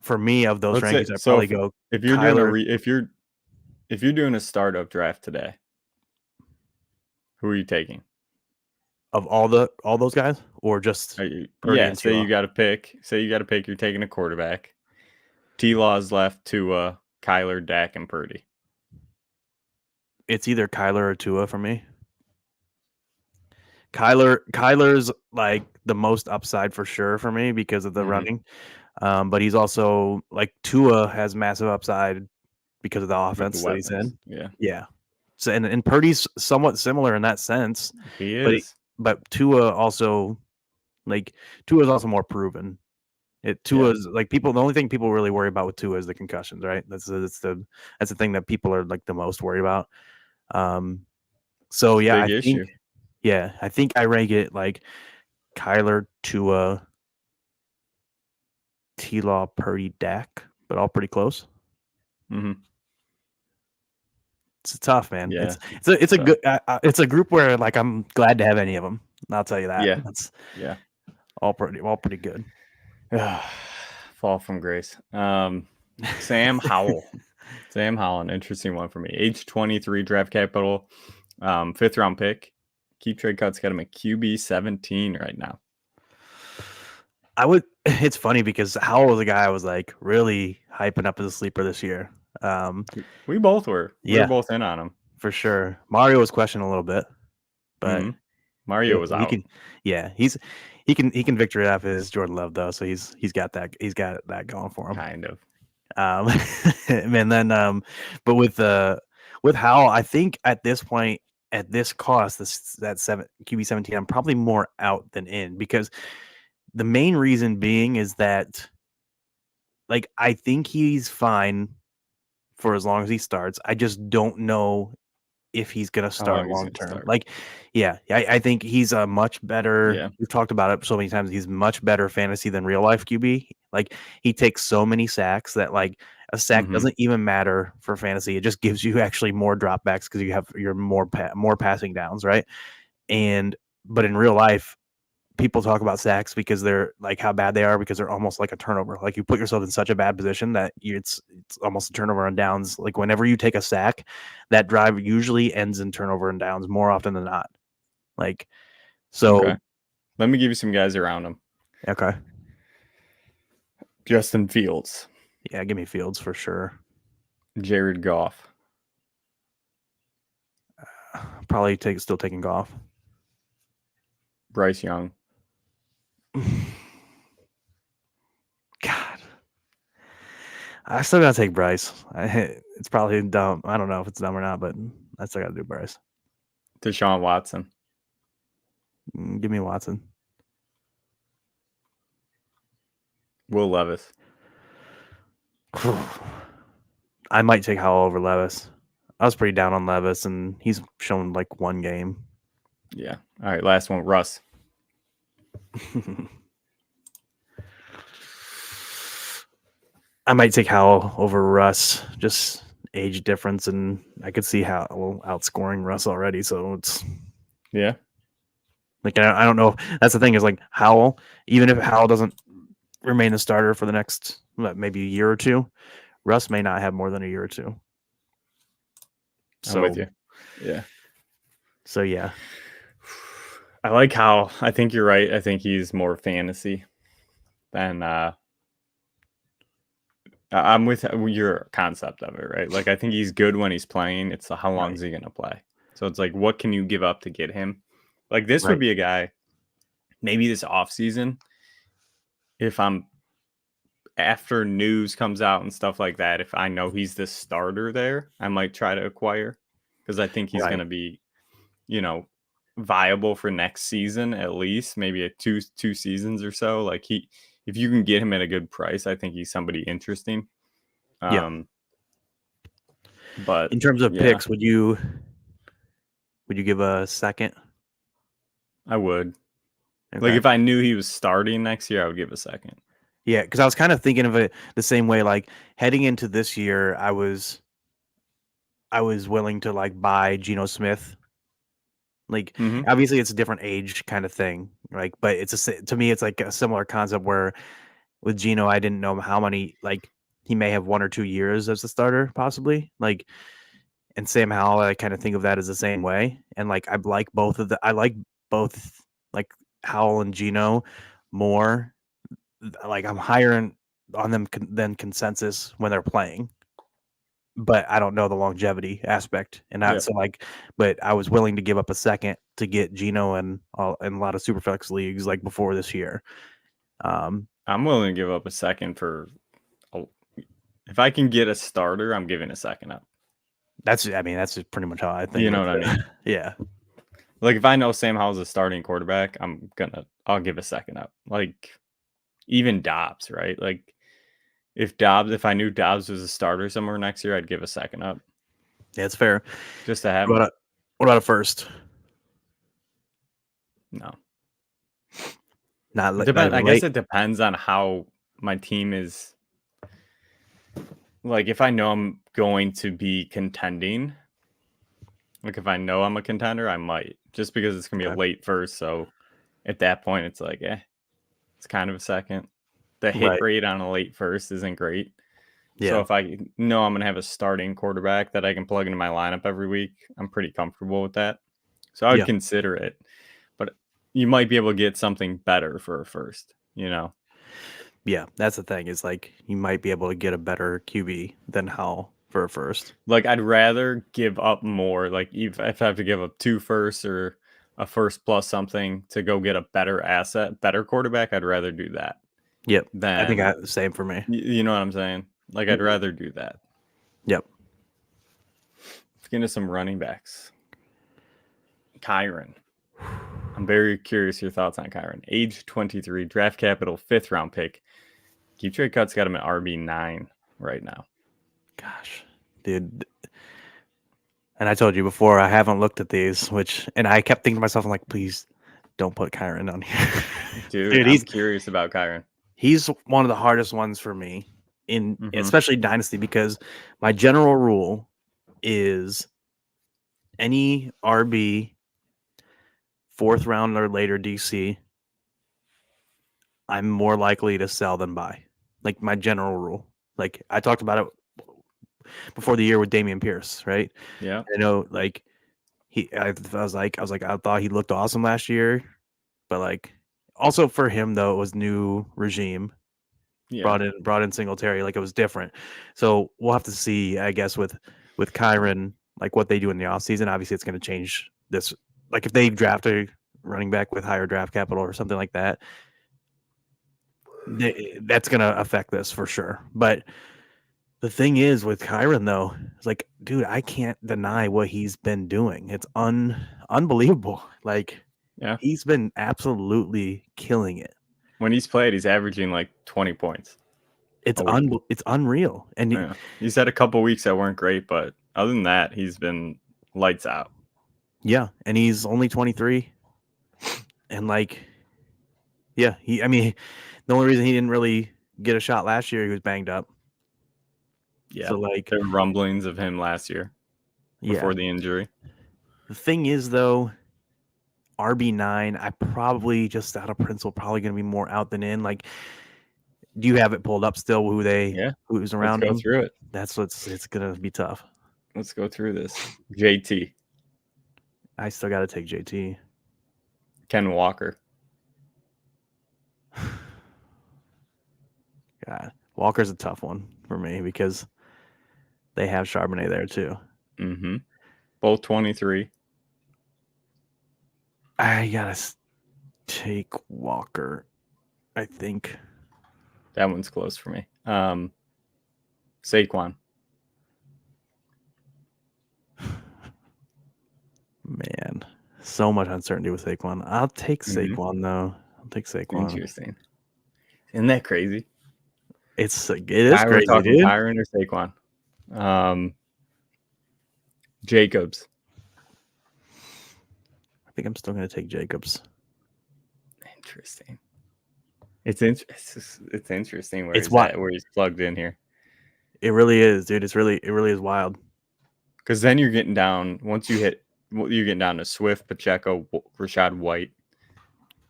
for me of those rankings, I'd probably go if you're Kyler. doing if you're doing a startup draft today, who are you taking? Of all those guys, or just say you got to pick. Say you got to pick. You're taking a quarterback. T-Law's left to Kyler, Dak, and Purdy. It's either Kyler or Tua for me. Kyler's like the most upside for sure for me because of the running, but he's also like Tua has massive upside because of the offense that he's in. Yeah. So and Purdy's somewhat similar in that sense. He is. But Tua also, Tua's also more proven. Tua's like people. The only thing people really worry about with Tua is the concussions, right? That's the thing that people are like the most worried about. So yeah, I think I rank it like Kyler, Tua, T-Law, Purdy, Dak, but all pretty close. Mm-hmm. It's tough, man. Yeah, it's a good. It's a group where like I'm glad to have any of them. I'll tell you that. Yeah, that's all pretty good. Fall from grace. Sam Howell. Sam Howell, an interesting one for me. Age 23, draft capital, 5th round pick. Keep Trade Cuts got him at QB 17 right now. It's funny because Howell was a guy I was like really hyping up as a sleeper this year. We both were. We were both in on him for sure. Mario was questioning a little bit, but Mario was out. He can victory it off his Jordan Love though, so he's got that going for him. Kind of. And then but with Howell, I think at this point, at this cost, that QB 17, I'm probably more out than in, because the main reason being is that like I think he's fine for as long as he starts. I just don't know if he's going to How long start he's long gonna term. start. Like, yeah, I think he's a much better. Yeah. We've talked about it so many times. He's much better fantasy than real life QB. Like, he takes so many sacks that like a sack Mhm. doesn't even matter for fantasy. It just gives you actually more dropbacks because you have your more passing downs, right? But in real life, people talk about sacks because they're like how bad they are because they're almost like a turnover. Like you put yourself in such a bad position that it's almost a turnover and downs. Like whenever you take a sack, that drive usually ends in turnover and downs more often than not. Like, so Okay. Let me give you some guys around him. okay, Justin Fields, yeah, give me Fields for sure. Jared Goff, Probably still taking Goff. Bryce Young, God, I still gotta take Bryce. It's probably dumb. I don't know if it's dumb or not, but I still gotta do Bryce. Deshaun Watson, Give me Watson. Will Levis. I might take Howell over Levis. I was pretty down on Levis, and he's shown like one game. Yeah. All right. Last one, Russ. I might take Howell over Russ. Just age difference, and I could see Howell outscoring Russ already. So it's Yeah. like I don't know. That's the thing is like Howell. Even if Howell doesn't remain a starter for the next maybe a year or two, Russ may not have more than a year or two. I'm with you. Yeah. So yeah. I like how I think you're right. I think he's more fantasy than I'm with your concept of it, right? Like I think he's good when he's playing. It's how long is he gonna play? So it's like what can you give up to get him? Like this would be a guy maybe this off season if I'm after news comes out and stuff like that, if I know he's the starter there, I might try to acquire because I think he's going to be, viable for next season at least, maybe a two seasons or so. Like if you can get him at a good price, I think he's somebody interesting. But in terms of picks, would you give a second? I would. Okay. Like if I knew he was starting next year, I would give a second. Yeah, because I was kind of thinking of it the same way. Like heading into this year, I was willing to like buy Geno Smith. Like obviously it's a different age kind of thing. Like, but to me it's like a similar concept where with Geno, I didn't know how many like he may have 1 or 2 years as a starter possibly. Like, and Sam Howell, I kind of think of that as the same way. And like I like both like Howell and Geno more. Like I'm higher on them than consensus when they're playing, but I don't know the longevity aspect, and that's but I was willing to give up a second to get Geno in a lot of Superflex leagues like before this year. I'm willing to give up a second for if I can get a starter, I'm giving a second up. That's just pretty much how I think. You know what I mean? Yeah. Like if I know Sam Howell's a starting quarterback, I'll give a second up. Like even Dobbs, right? Like if I knew Dobbs was a starter somewhere next year, I'd give a second up. Yeah, it's fair. Just to have what about a first? No. Not I guess it depends on how my team is. Like if I know I'm going to be contending, like if I know I'm a contender, I might, just because it's gonna be a late first. So at that point, it's like, it's kind of a second. The hit rate on a late first isn't great. Yeah. So if I know I'm gonna have a starting quarterback that I can plug into my lineup every week, I'm pretty comfortable with that. So I would consider it, but you might be able to get something better for a first. Yeah, that's the thing. Is like you might be able to get a better QB than Howell for a first. Like I'd rather give up more. Like if I have to give up 2 firsts or a first plus something to go get a better asset, better quarterback, I'd rather do that. Yep. I think the same for me. You know what I'm saying? Like I'd rather do that. Yep. Let's get into some running backs. Kyron. I'm very curious your thoughts on Kyron. Age 23, draft capital, 5th round pick. Keep Trade Cuts got him at RB9 right now. Gosh, dude. And I told you before, I haven't looked at these, and I kept thinking to myself, I'm like, please don't put Kyron on here. Dude, I'm curious about Kyron. He's one of the hardest ones for me Mhm. especially Dynasty, because my general rule is any RB 4th round or later DC, I'm more likely to sell than buy. Like my general rule. Like I talked about it before the year with Damian Pierce, right? Yeah. I know, like I was like, I thought he looked awesome last year, but like also for him though, it was new regime. Yeah. Brought in Singletary, like it was different. So we'll have to see, I guess, with Kyron, like what they do in the offseason. Obviously, it's going to change this. Like if they draft a running back with higher draft capital or something like that, that's going to affect this for sure. But the thing is with Kyron, though, it's like, dude, I can't deny what he's been doing. It's unbelievable. Like, Yeah. he's been absolutely killing it. When he's played, he's averaging like 20 points. It's unreal. And he's had a couple weeks that weren't great, but other than that, he's been lights out. Yeah, and he's only 23. And like, yeah, the only reason he didn't really get a shot last year, he was banged up. Yeah, so like there were rumblings of him last year before the injury. The thing is, though, RB9, I probably just out of principle probably going to be more out than in. Like, do you have it pulled up still? Who's around him? Let's go through it. It's going to be tough. Let's go through this. JT. I still got to take JT. Ken Walker. God, Walker's a tough one for me because they have Charbonnet there too. Mm-hmm. Both 23. I gotta take Walker, I think. That one's close for me. Saquon. Man, so much uncertainty with Saquon. I'll take Saquon, though. I'll take Saquon. Interesting. Isn't that crazy? It is crazy, we're talking dude. Kyron or Saquon? Jacobs. I think I'm still going to take Jacobs. Interesting. It's interesting where he's plugged in here. It really is, dude. It really is wild. Because then you're getting down down to Swift, Pacheco, Rashad White,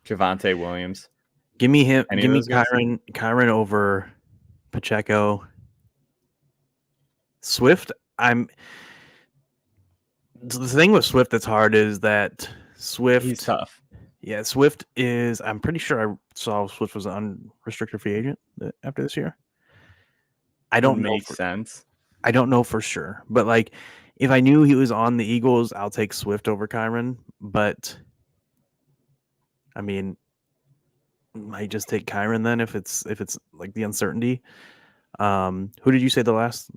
Javonte Williams. Give me him. Give me Kyron over Pacheco. Swift. The thing with Swift that's hard is that Swift. He's tough. Yeah, Swift is. I'm pretty sure I saw Swift was an unrestricted free agent after this year. I don't know. Makes sense. I don't know for sure, but like, if I knew he was on the Eagles, I'll take Swift over Kyron. But I mean, might just take Kyron then if it's like the uncertainty. Who did you say the last?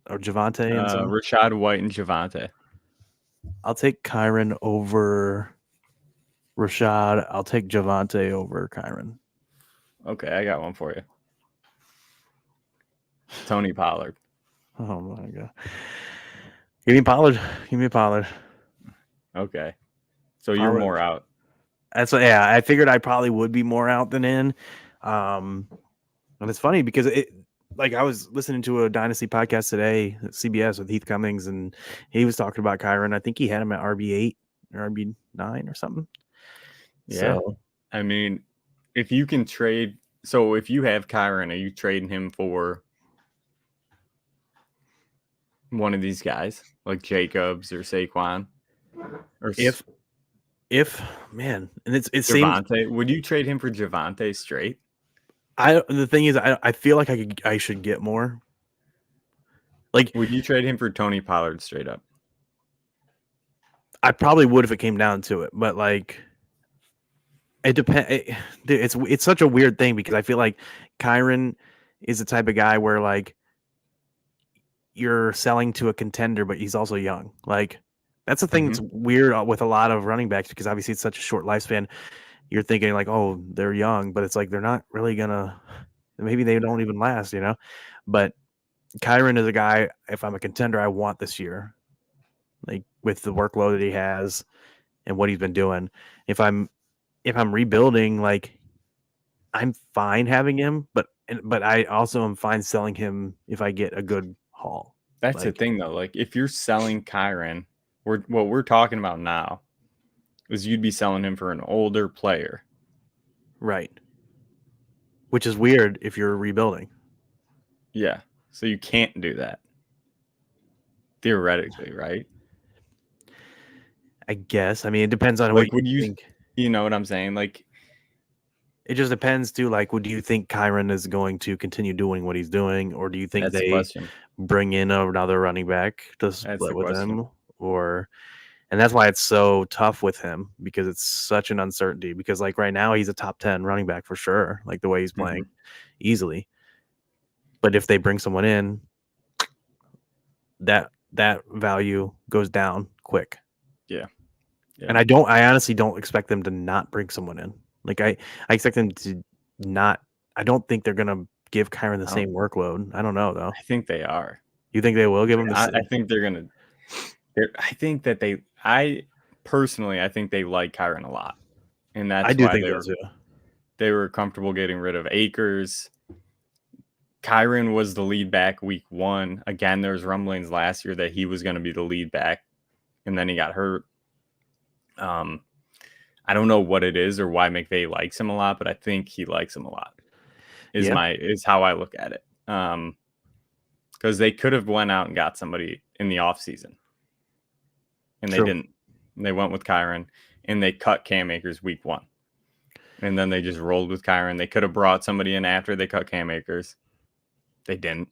Or Javonte and Rashad White and Javonte. I'll take Kyron over Rashad. I'll take Javonte over Kyron. Okay, I got one for you. Tony Pollard. Oh my god. Give me Pollard. Okay. So you're more out. That's what, yeah, I figured I probably would be more out than in. And it's funny because I was listening to a Dynasty podcast today at CBS with Heath Cummings, and he was talking about Kyron. I think he had him at RB8 or RB9 or something. Yeah. So, I mean, if you can trade, so if you have Kyron, are you trading him for one of these guys like Jacobs or Saquon? Or if man, and it's Javonte, would you trade him for Javonte straight? The thing is, I feel like I should get more. Like, would you trade him for Tony Pollard straight up? I probably would if it came down to it, but like, it depends. It's such a weird thing because I feel like Kyron is the type of guy where like you're selling to a contender, but he's also young. Like, that's the thing that's weird with a lot of running backs because obviously it's such a short lifespan. You're thinking like, oh, they're young, but it's like they're not really gonna. Maybe they don't even last, you know. But Kyron is a guy. If I'm a contender, I want this year. like with the workload that he has and what he's been doing. If I'm rebuilding, like I'm fine having him, but I also am fine selling him if I get a good haul. That's the thing though. Like if you're selling Kyron, what we're talking about now is you'd be selling him for an older player. Right. Which is weird if you're rebuilding. Yeah. So you can't do that. Theoretically, right? I guess. I mean, it depends on Like, what would you you think. You know what I'm saying? Like, It just depends too. Like, do you think Kyron is going to continue doing what he's doing, or do you think that's the they question. bring in another running back to That's the split with question. him? And that's why it's so tough with him, because it's such an uncertainty. Because like right now he's a top 10 running back for sure, like the way he's playing easily. But if they bring someone in, that value goes down quick. Yeah. And I honestly don't expect them to not bring someone in. Like I expect them to not. I don't think they're gonna give Kyron the same workload. I don't know though. I think they are. You think they will give him the same? I think they're gonna. I think that they. I personally, I think they like Kyron a lot, and that's I do why think they were comfortable getting rid of Akers. Kyron was the lead back week 1. Again, there was rumblings last year that he was going to be the lead back, and then he got hurt. I don't know what it is or why McVay likes him a lot, but I think he likes him a lot. Is how I look at it. Because they could have went out and got somebody in the offseason, and they didn't. They went with Kyron, and they cut Cam Akers week 1, and then they just rolled with Kyron. They could have brought somebody in after they cut Cam Akers. They didn't.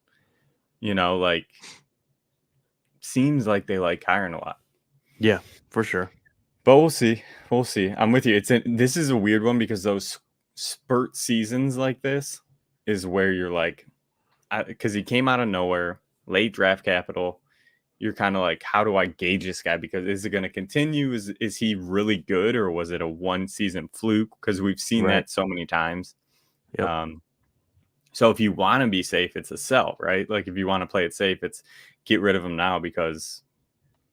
You know, like, seems like they like Kyron a lot. Yeah, for sure. But we'll see. We'll see. I'm with you. This is a weird one because those spurt seasons like this is where you're like, because he came out of nowhere, late draft capital. You're kind of like, how do I gauge this guy? Because is it going to continue? Is he really good, or was it a one season fluke? Because we've seen that so many times. Yep. So if you want to be safe, it's a sell, right? Like if you want to play it safe, it's get rid of him now, because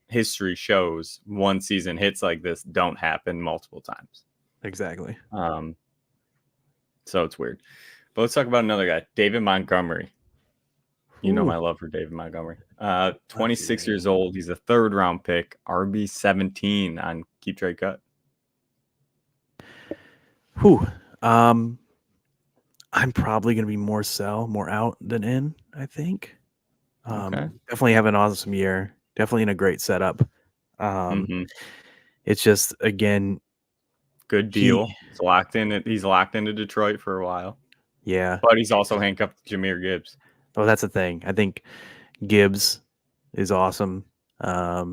history shows one season hits like this don't happen multiple times. Exactly. So it's weird. But let's talk about another guy, David Montgomery. You know my love for David Montgomery. 26 years old. He's a 3rd round pick, RB17 on Keep Trade Cut. I'm probably going to be more out than in, I think. Okay. Definitely have an awesome year. Definitely in a great setup. It's just, again, good deal. He's locked into Detroit for a while. Yeah. But he's also handcuffed to Jahmyr Gibbs. Oh, that's the thing. I think Gibbs is awesome. I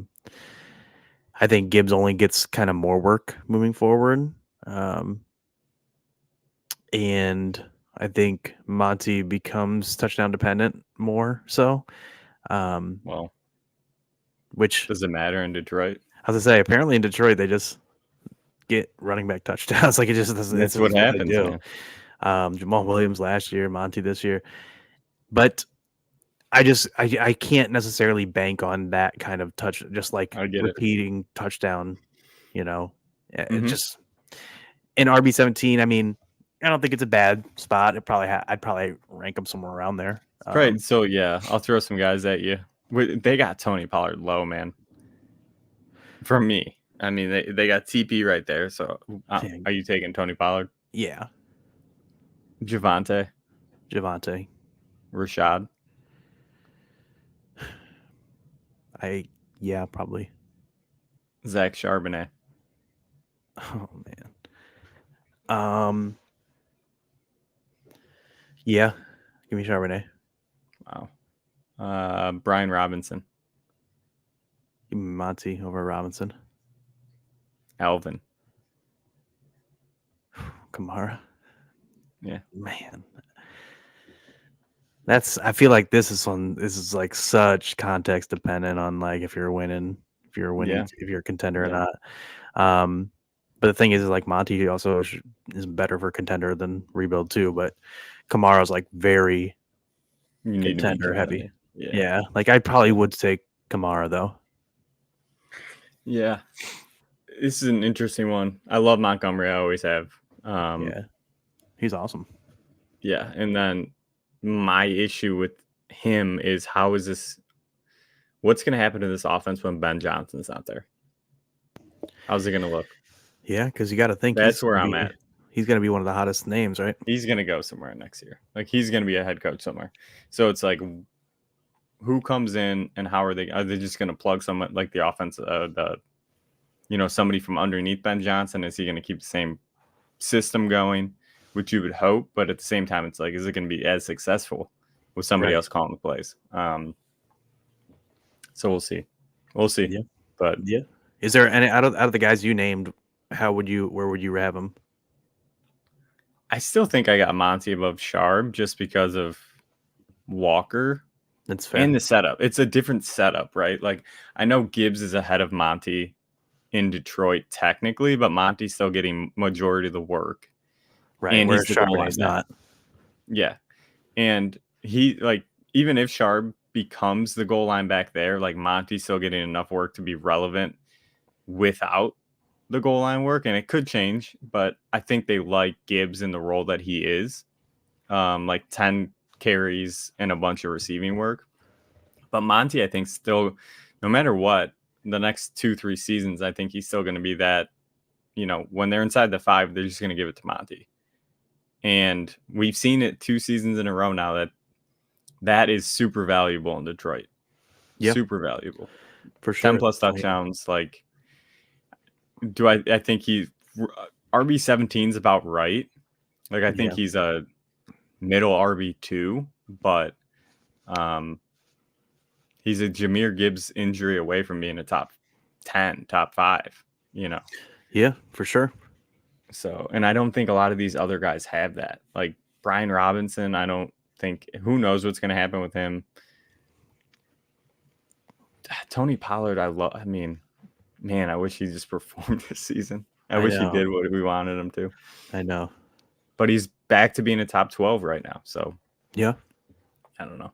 think Gibbs only gets kind of more work moving forward. And I think Monty becomes touchdown dependent more so. Which does it matter in Detroit? I was gonna say, apparently in Detroit they just get running back touchdowns. Like it just doesn't. That's what happens. Jamal Williams last year, Monty this year, but I can't necessarily bank on that kind of touch, just like repeating touchdown. You know, it just in RB17. I mean, I don't think it's a bad spot. I'd probably rank them somewhere around there. Right. So yeah, I'll throw some guys at you. They got Tony Pollard low, man. For me, I mean, they got TP right there. So are you taking Tony Pollard? Yeah. Javonte. Rashad. Probably. Zach Charbonnet. Oh man. Yeah. Give me Charbonnet. Wow. Brian Robinson. Give me Monty over Robinson. Alvin. Kamara. Yeah. Man. I feel like this is like such context dependent on like if you're winning, if you're a contender or not. But the thing is like Monty also is better for contender than rebuild too. But Kamara's like very contender heavy. Yeah. Like I probably would take Kamara though. Yeah. This is an interesting one. I love Montgomery. I always have. Yeah, he's awesome. Yeah. And then my issue with him is what's going to happen to this offense when Ben Johnson's not there? How's it going to look? Yeah, because you got to think That's where I'm at. He's going to be one of the hottest names, right? He's going to go somewhere next year. Like, he's going to be a head coach somewhere. So it's like, who comes in and how are they just going to plug someone like the offense, somebody from underneath Ben Johnson? Is he going to keep the same system going, which you would hope? But at the same time, it's like, is it going to be as successful with somebody else calling the plays? So we'll see. Yeah. But yeah, is there any out of the guys you named? Where would you have him? I still think I got Monty above Sharp just because of Walker. That's fair. And the setup. It's a different setup, right? Like, I know Gibbs is ahead of Monty in Detroit technically, but Monty's still getting majority of the work. Right. And where he's the goal line Charbonnet's not. Yeah. And he, like, even if Sharp becomes the goal line back there, like, Monty's still getting enough work to be relevant without the goal line work. And it could change, but I think they like Gibbs in the role that he is. Like 10 carries and a bunch of receiving work. But Monty, I think, still, no matter what, the next 2-3 seasons, I think he's still going to be that, when they're inside the 5, they're just going to give it to Monty. And we've seen it 2 seasons in a row now that is super valuable in Detroit. Yep. Super valuable. For sure. 10 plus touchdowns. Like, I think RB17 is about right. Like, I think he's a middle RB2, but he's a Jahmyr Gibbs injury away from being a top 10, top 5, Yeah, for sure. So, and I don't think a lot of these other guys have that. Like Brian Robinson, I don't think, who knows what's going to happen with him. Tony Pollard, I wish he just performed this season. I wish he did what we wanted him to. I know. But he's back to being a top 12 right now. So, yeah. I don't know.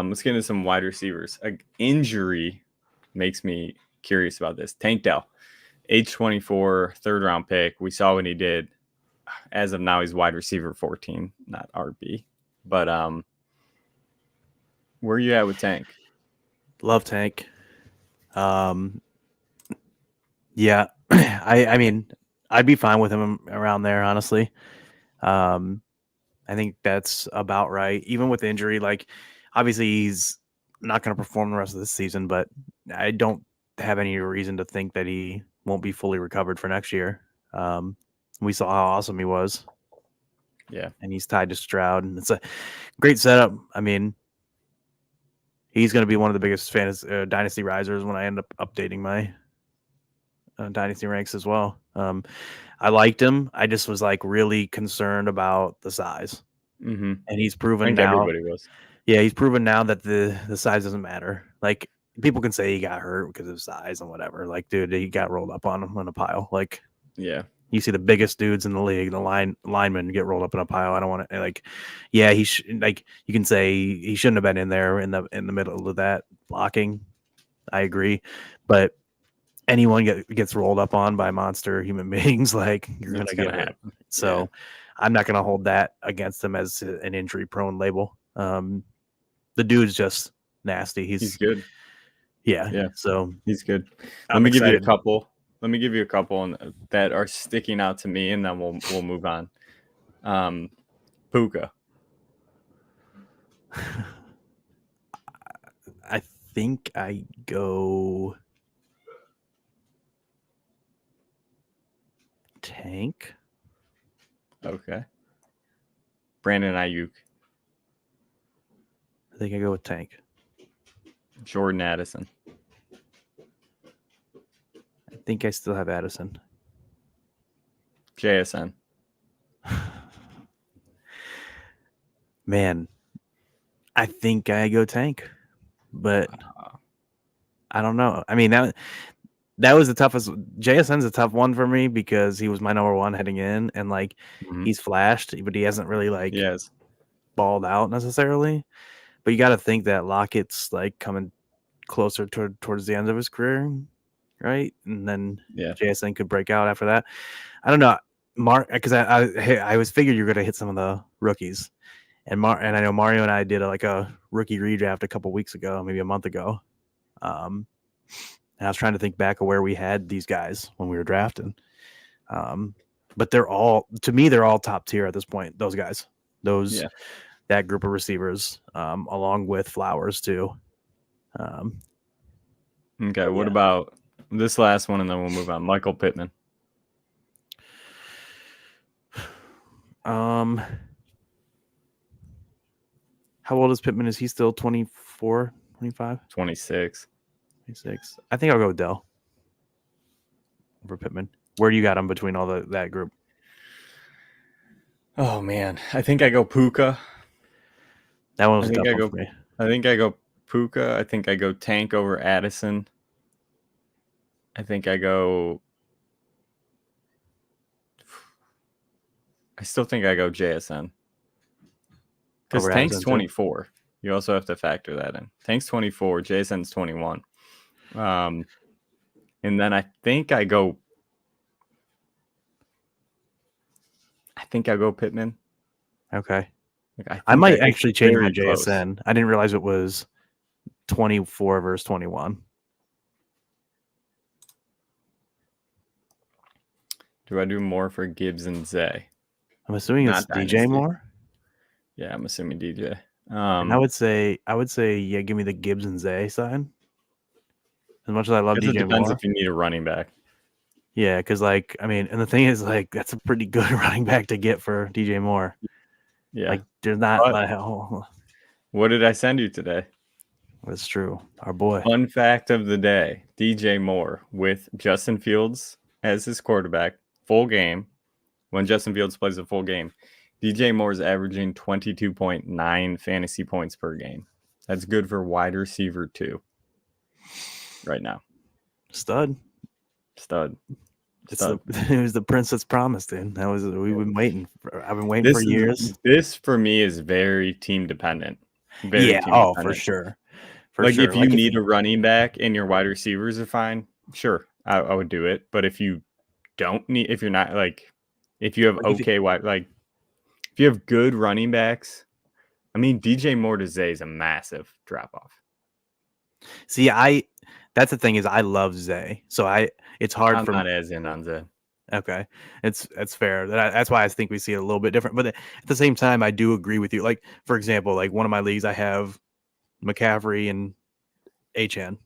Let's get into some wide receivers. Injury makes me curious about this. Tank Dell, age 24, third round pick. We saw what he did. As of now, he's wide receiver 14, not RB. But where are you at with Tank? Love Tank. Yeah, I mean, I'd be fine with him around there, honestly. I think that's about right. Even with injury, like, obviously he's not going to perform the rest of this season, but I don't have any reason to think that he won't be fully recovered for next year. We saw how awesome he was. Yeah. And he's tied to Stroud, and it's a great setup. I mean, he's going to be one of the biggest dynasty risers when I end up updating my dynasty ranks as well. I liked him. I just was like really concerned about the size. Mm-hmm. And he's proven I think now. Everybody was. Yeah, he's proven now that the size doesn't matter. Like, people can say he got hurt because of size and whatever. Like, dude, he got rolled up on a pile. Like, yeah, you see the biggest dudes in the league, the linemen get rolled up in a pile. I don't want to yeah, you can say he shouldn't have been in there in the middle of that blocking. I agree, but anyone gets rolled up on by monster human beings, like, you're gonna get hurt. So I'm not gonna hold that against him as an injury prone label. The dude's just nasty. He's good. Yeah. So he's good. Let me give you a couple that are sticking out to me, and then we'll move on. Puka. I think I go Tank. Okay. Brandon Ayuk. I think I go with Tank. Jordan Addison. I think I still have Addison. JSN. Man, I think I go Tank, but I don't know. I mean, that was the toughest. JSN's a tough one for me because he was my number one heading in, and like, he's flashed, but he hasn't really balled out necessarily. But you got to think that Lockett's like coming closer towards the end of his career. right? And then Yeah. JSN could break out after that. I don't know, because I was figured you were going to hit some of the rookies, and I know Mario and I did a rookie redraft a couple weeks ago, maybe a month ago. And I was trying to think back of where we had these guys when we were drafting. But they're all top tier at this point. Those guys, that group of receivers, along with Flowers too. Okay, what about this last one, and then we'll move on. Michael Pittman. How old is Pittman? Is he still 24, 25? 26. 26. I think I'll go with Dell over Pittman. Where do you got him between all that group? Oh man, I think I go Puka. That one was a tough one for me. I think I go Puka. I think I go Tank over Addison. I think I go. I still think I go JSN. Because Tank's 24. You also have to factor that in. Tank's 24. JSN's 21. And then I think I go Pittman. Okay. I might actually change my JSN. Close. I didn't realize it was 24 versus 21. Do I do more for Gibbs and Zay? I'm assuming it's DJ Moore. Yeah, I'm assuming DJ. And I would say, yeah, give me the Gibbs and Zay side. As much as I love DJ Moore. It depends if you need a running back. Yeah, because and the thing is, that's a pretty good running back to get for DJ Moore. Yeah. There's not What did I send you today? That's true. Our boy. Fun fact of the day, DJ Moore with Justin Fields as his quarterback, full game. When Justin Fields plays a full game, DJ Moore is averaging 22.9 fantasy points per game. That's good for wide receiver 2 right now. Stud. It was the prince that's promised, dude. We've been waiting. I've been waiting for years. This for me is very team dependent. For sure. If you need a running back and your wide receivers are fine, sure, I would do it. But if you don't need, if you're not if you have if you have good running backs, DJ Moore to Zay is a massive drop off. See, that's the thing is I love Zay, so it's hard I'm for not as in on Zay. Okay, that's fair. That's why I think we see it a little bit different. But at the same time, I do agree with you. For example, one of my leagues, I have McCaffrey and HN.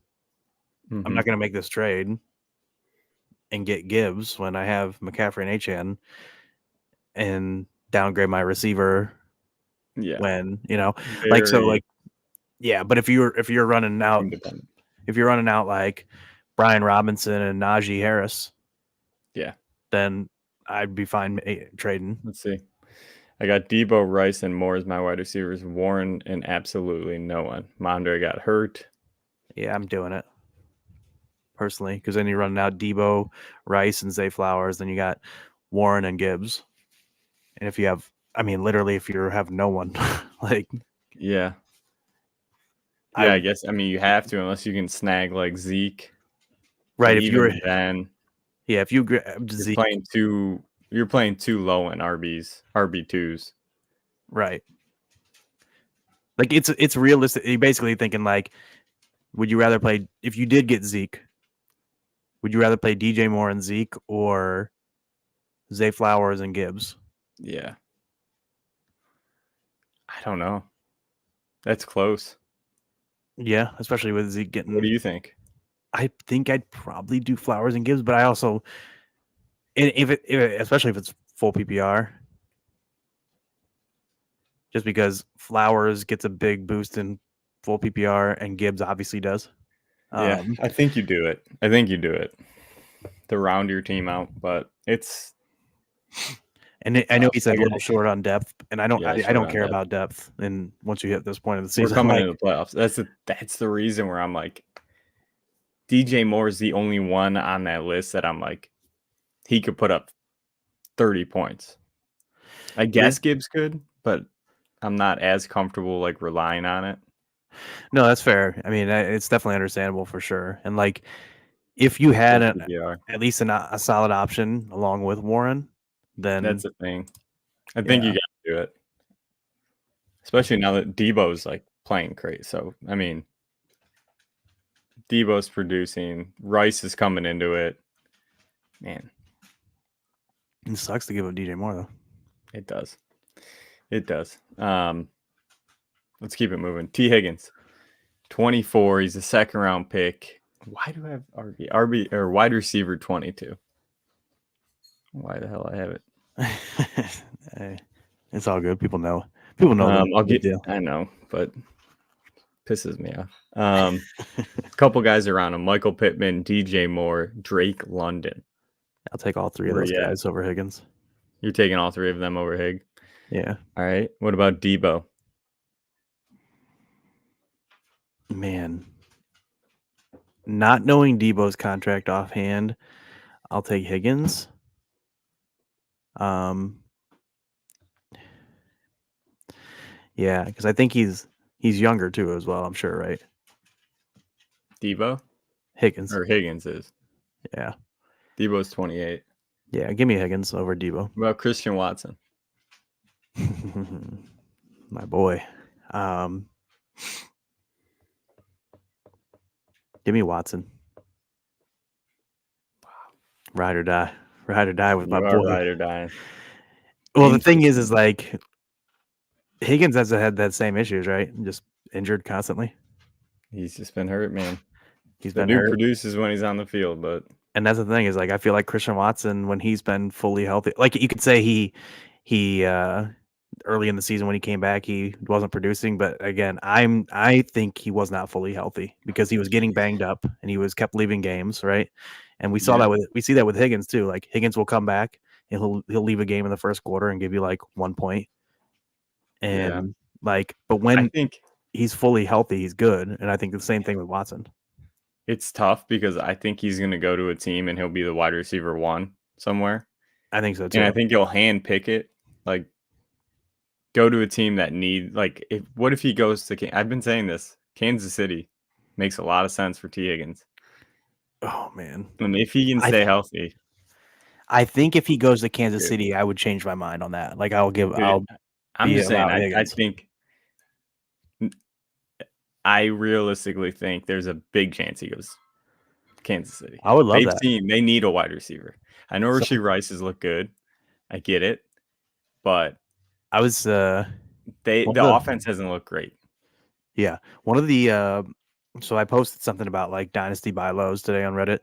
I'm not going to make this trade and get Gibbs when I have McCaffrey and HN and downgrade my receiver. Yeah. When But if you're running out, like Brian Robinson and Najee Harris, then I'd be fine trading. Let's see. I got Debo, Rice, and Moore as my wide receivers. Warren and absolutely no one. Mondre got hurt. Yeah, I'm doing it personally because then you're running out Debo, Rice, and Zay Flowers. Then you got Warren and Gibbs. And if you have, if you have no one, yeah. I guess you have to unless you can snag Zeke, right? If you're then, if you Zeke, you're playing too low in RB2s, right? It's realistic. You're basically thinking would you rather play if you did get Zeke? Would you rather play DJ Moore and Zeke or Zay Flowers and Gibbs? Yeah, I don't know. That's close. Yeah, especially with Zeke getting. What do you think? I think I'd probably do Flowers and Gibbs, but I also, especially if it's full PPR, just because Flowers gets a big boost in full PPR and Gibbs obviously does. Yeah, I think you do it. To round your team out, but it's. And I know he said a little short on depth, and I don't care about depth. And once you hit this point of the season, we're coming into the playoffs. That's the reason where I'm DJ Moore is the only one on that list that I'm he could put up 30 points. I guess Gibbs could, but I'm not as comfortable relying on it. No, that's fair. It's definitely understandable for sure. And if you had for PPR. at least a solid option along with Warren, then That's the thing. I think you yeah. got to do it, especially now that Debo's like playing great. So I mean, Debo's producing. Rice is coming into it. Man, It sucks to give up DJ Moore though. it does. It does. Let's keep it moving. T. Higgins, 24. He's a second round pick. Why do I have RB or wide receiver 22? Why the hell I have it? Hey, it's all good. People know. People know. I'll the get. deal. I know, but pisses me off. A couple guys around him: Michael Pittman, DJ Moore, Drake London. I'll take all three of Where those you at? guys over Higgins. You're taking all three of them over Hig. Yeah, All right. What about Debo? man. Not knowing Debo's contract offhand, I'll take Higgins. Yeah, because I think he's younger too as well. I'm sure, right? Debo Higgins. or Higgins is? Yeah, Debo's 28. yeah. Give me Higgins over Debo. What about Christian Watson? My boy. Give me Watson. Ride or die. Ride or die with my You are boy. ride or die. Well, the thing is like Higgins has had that same issues, right? Just injured constantly. He's just been hurt, man. He's The been dude hurt. produces when he's on the field, but And that's the thing is like I feel like Christian Watson when he's been fully healthy, like you could say he early in the season when he came back he wasn't producing, but again I think he was not fully healthy because he was getting banged up and he was kept leaving games, right? And we saw Yeah. we see that with Higgins too. Like Higgins will come back and he'll leave a game in the first quarter and give you like 1 point. And like, but I when think he's fully healthy, he's good. And I think the same thing with Watson. it's tough because I think he's going to go to a team and he'll be the wide receiver 1 somewhere. I think so too. And I think he'll hand pick it, like go to a team that what if he goes to I've been saying this, Kansas City makes a lot of sense for T. Higgins. Oh man. And if he can stay healthy. I think if he goes to Kansas City, I would change my mind on that. Like I'm just saying I think I realistically think there's a big chance he goes to Kansas City. I would love that. They need a wide receiver. I know Rashee Rice has looked good. I get it. But I was the offense hasn't looked great. Yeah. One of the so I posted something about like Dynasty buy lows today on Reddit,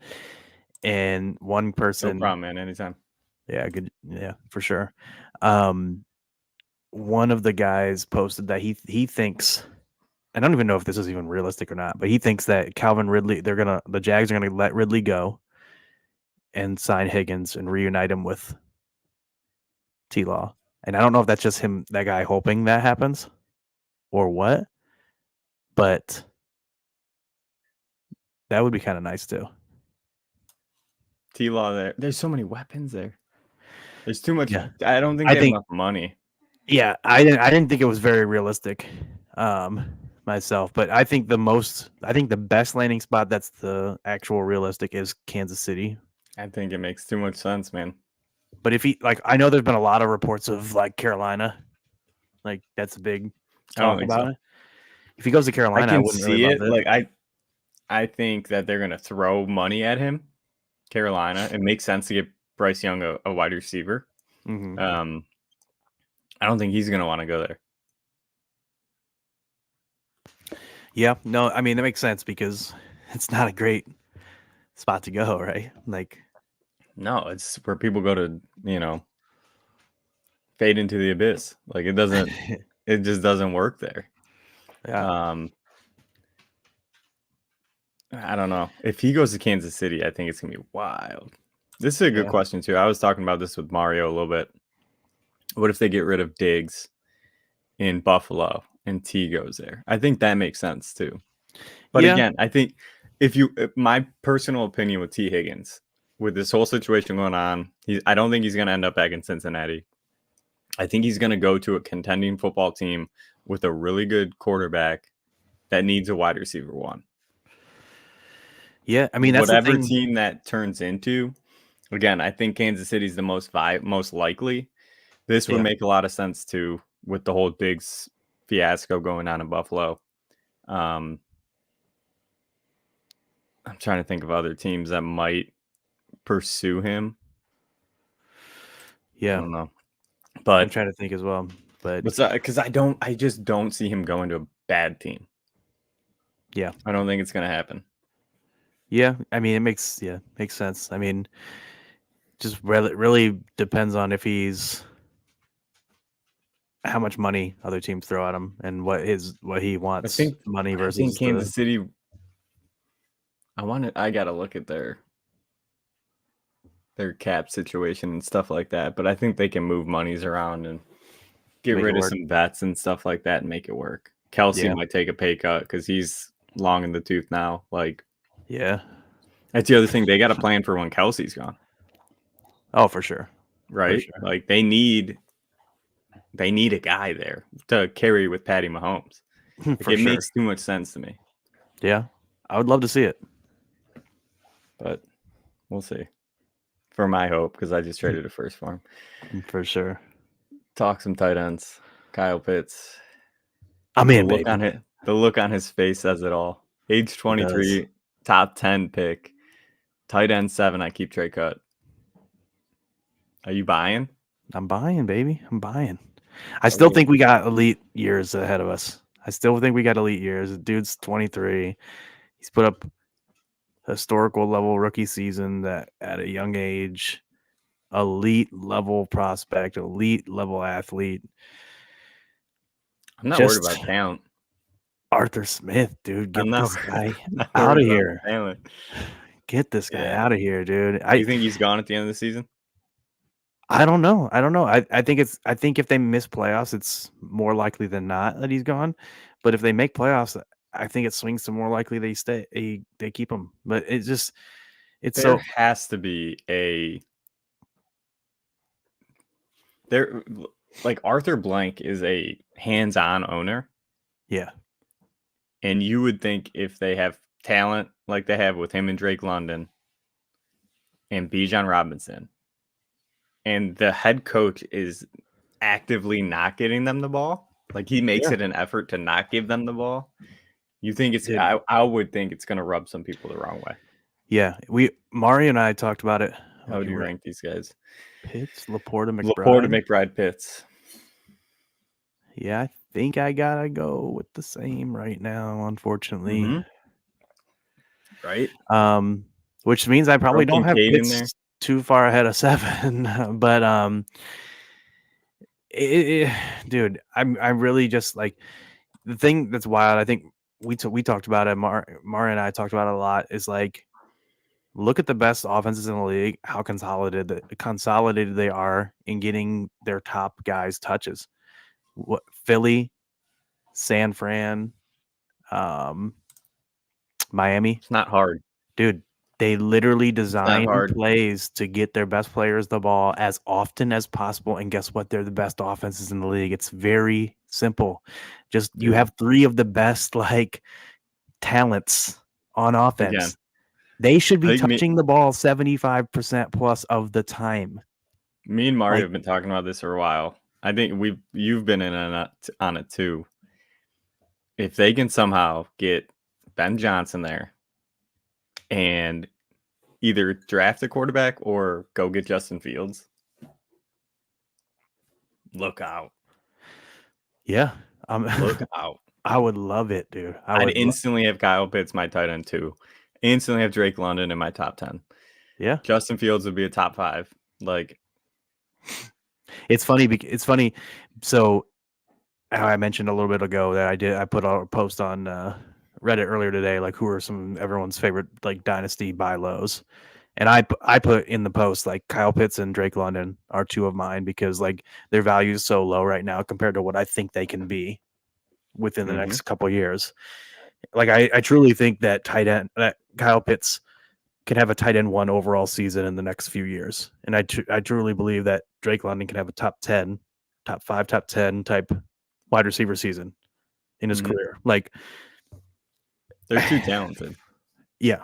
and one person No problem, man. Anytime. Yeah, good. Yeah, for sure. One of the guys posted that he thinks, I don't even know if this is even realistic or not, but he thinks that Calvin Ridley, the Jags are gonna let Ridley go and sign Higgins and reunite him with T-Law. And I don't know if that's just that guy hoping that happens or what, but that would be kind of nice too. T-Law there. There's so many weapons there. There's too much. Yeah. I don't think they have enough money. Yeah, I didn't think it was very realistic myself, but I think the best landing spot that's the actual realistic is Kansas City. I think it makes too much sense, man. But if he I know there's been a lot of reports of like Carolina, like that's a big talk about it. If he goes to Carolina, I wouldn't see it. Like I think that they're gonna throw money at him, Carolina. It makes sense to get Bryce Young a wide receiver. Mm-hmm. I don't think he's gonna want to go there. Yeah, no, I mean that makes sense because it's not a great spot to go, right? Like, no, it's where people go to, fade into the abyss. Like it just doesn't work there. Yeah. I don't know. If he goes to Kansas City, I think it's gonna be wild. This is a good question too. I was talking about this with Mario a little bit. What if they get rid of Diggs in Buffalo and T goes there? I think that makes sense too. But again, I think my personal opinion with T Higgins, with this whole situation going on, I don't think he's going to end up back in Cincinnati. I think he's going to go to a contending football team with a really good quarterback that needs a wide receiver 1. Yeah, I mean that's the Whatever thing. team that turns into, again, I think Kansas City's the most likely. This would Yeah, make a lot of sense too with the whole Diggs fiasco going on in Buffalo. I'm trying to think of other teams that might pursue him. I yeah. don't know, I'm but trying to think as well, but because I just don't see him going to a bad team. yeah, I don't think it's gonna happen. yeah. I mean, it makes sense. I mean, just really depends on if he's how much money other teams throw at him and what he I wants think money I think versus the Kansas City. I gotta look at their cap situation and stuff like that, but I think they can move monies around and get make it rid of work. some vets and stuff like that and make it work. Kelsey Yeah, might take a pay cut because he's long in the tooth now. Like yeah. that's the other thing. They got to plan for when Kelsey's gone, Oh, for sure, for right? sure, Like they need a guy there to carry with Patty Mahomes. Like for it sure. makes too much sense to me, Yeah, I would love to see it. but we'll see. For my hope, because I just traded a first for him. For sure. Talk some tight ends. Kyle Pitts. I'm The in, look baby. on it. The look on his face says it all. Age It does. 23, top 10 pick. Tight end 7. I keep Trey Cut. Are you buying? I'm buying, baby. I'm buying. I still think we got elite years ahead of us. I still think we got elite years. The dude's 23. He's put up historical level rookie season that at a young age, elite level prospect, elite level athlete. I'm not worried Just about talent. Arthur Smith, dude, get I'm not, this guy not out worried of about here. talent. Get this guy Yeah. out of here, dude. Do you think he's gone at the end of the season? I don't know. I think if they miss playoffs, it's more likely than not that he's gone. But if they make playoffs, I think it swings to more likely they keep him. But it's There so has to be there like Arthur Blank is a hands-on owner. yeah. And you would think if they have talent like they have with him and Drake London and Bijan Robinson, and the head coach is actively not getting them the ball, like he makes Yeah. it an effort to not give them the ball, you think it's Dude. I would think it's going to rub some people the wrong way. Yeah. Mario and I talked about it. How would you rank these guys? Pitts, Laporta, Laporta, McBride. McBride, Pitts. Yeah, I think I gotta go with the same right now, unfortunately. Mhm. Right? Which means I probably Throw don't have Kincaid in there. Pitts too far ahead of 7. But dude, I'm really just like the thing that's wild. I think we talked about it. Mara and I talked about it a lot. Is like look at the best offenses in the league. How consolidated they are in getting their top guys touches. What Philly, San Fran, Miami, It's not hard. dude. They literally It's not design hard. plays to get their best players the ball as often as possible. And guess what? They're the best offenses in the league. It's very simple. Just you Dude. have 3 of the best like talents on offense. Again, They should be I think touching the ball 75% plus of the time. me and Mario Like- have been talking about this for a while. I think you've been in on it too. If they can somehow get Ben Johnson there and either draft a quarterback or go get Justin Fields, look out. Yeah. Look out. I would love it, dude. I'd instantly have Kyle Pitts my tight end 2. Instantly have Drake London in my top 10. Yeah. Justin Fields would be a top 5. Like It's funny. So how I mentioned a little bit ago that I put a post on Reddit earlier today, like who are some everyone's favorite like dynasty buy lows. And I put in the post like Kyle Pitts and Drake London are 2 of mine because like their value is so low right now compared to what I think they can be within the next couple of years. Like I truly think that Kyle Pitts can have a tight end 1 overall season in the next few years. And I truly believe that Drake London can have a top 10, top 5, top 10 type wide receiver season in his career. Like they're too talented. Yeah.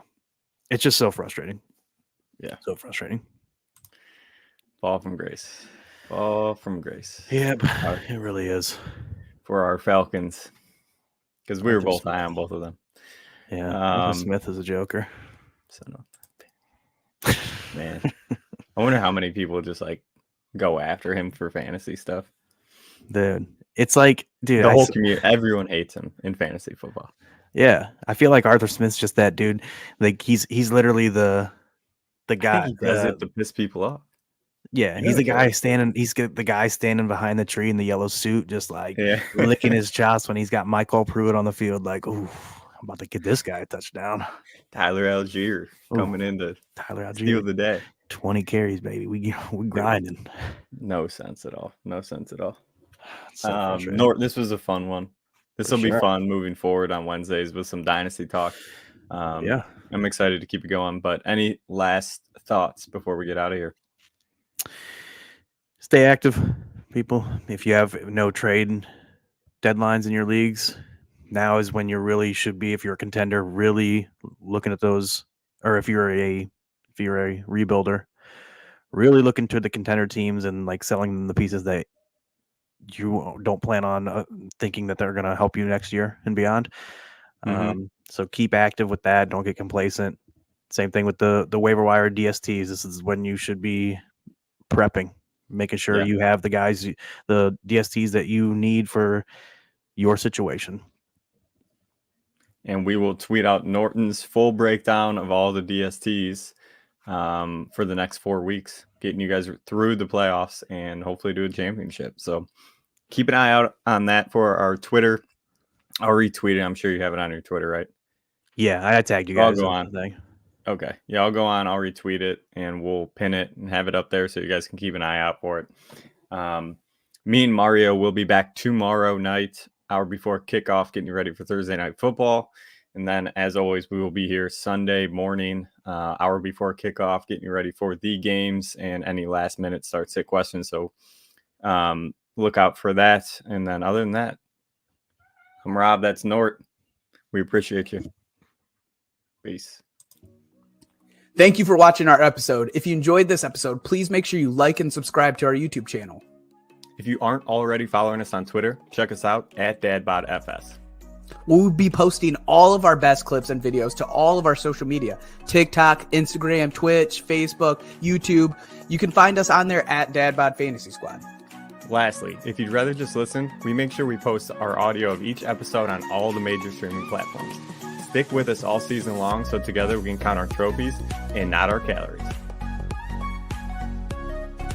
It's just so frustrating. Yeah. So frustrating. Fall from grace. Fall from grace. Yep, it really is. For our Falcons. Because we were Arthur both Smith. high on both of them. Yeah, Arthur Smith is a joker. Man. I wonder how many people just like go after him for fantasy stuff. Dude, it's like, dude, The whole community, everyone hates him in fantasy football. Yeah, I feel like Arthur Smith's just that dude. Like he's literally the guy. I think he does it to piss people off. Yeah, he's the guy standing. He's the guy standing behind the tree in the yellow suit, just like licking his chops when he's got Michael Pruitt on the field. Like, ooh, I'm about to get this guy a touchdown. Tyler Algier coming in to steal the day. 20 carries, baby. We grinding. No sense at all. No sense at all. So this was a fun one. This will be fun moving forward on Wednesdays with some Dynasty talk. Yeah. I'm excited to keep it going. But any last thoughts before we get out of here? Stay active, people. If you have no trade deadlines in your leagues, now is when you really should be, if you're a contender, really looking at those, or if you're a rebuilder, really looking to the contender teams and like selling them the pieces that you don't plan on thinking that they're going to help you next year and beyond. So keep active with that. Don't get complacent. Same thing with the waiver wire DSTs. This is when you should be prepping, making sure you have the guys, the DSTs that you need for your situation. And we will tweet out Norton's full breakdown of all the DSTs for the next 4 weeks, getting you guys through the playoffs and hopefully do a championship. So keep an eye out on that for our Twitter. I'll retweet it. I'm sure you have it on your Twitter, right? Yeah, I tagged you guys. I'll go on. Okay. Yeah, I'll go on. I'll retweet it and we'll pin it and have it up there so you guys can keep an eye out for it. Me and Mario will be back tomorrow night, hour before kickoff, getting you ready for Thursday Night Football. And then, as always, we will be here Sunday morning, hour before kickoff, getting you ready for the games and any last-minute start-sit questions. So look out for that. And then other than that, I'm Rob. That's Nort. We appreciate you. Peace. Thank you for watching our episode. If you enjoyed this episode, please make sure you like and subscribe to our YouTube channel. If you aren't already following us on Twitter, check us out at DadBodFS. We'll be posting all of our best clips and videos to all of our social media: TikTok, Instagram, Twitch, Facebook, YouTube. You can find us on there at DadBod Fantasy Squad. Lastly, if you'd rather just listen, we make sure we post our audio of each episode on all the major streaming platforms. Stick with us all season long so together we can count our trophies and not our calories.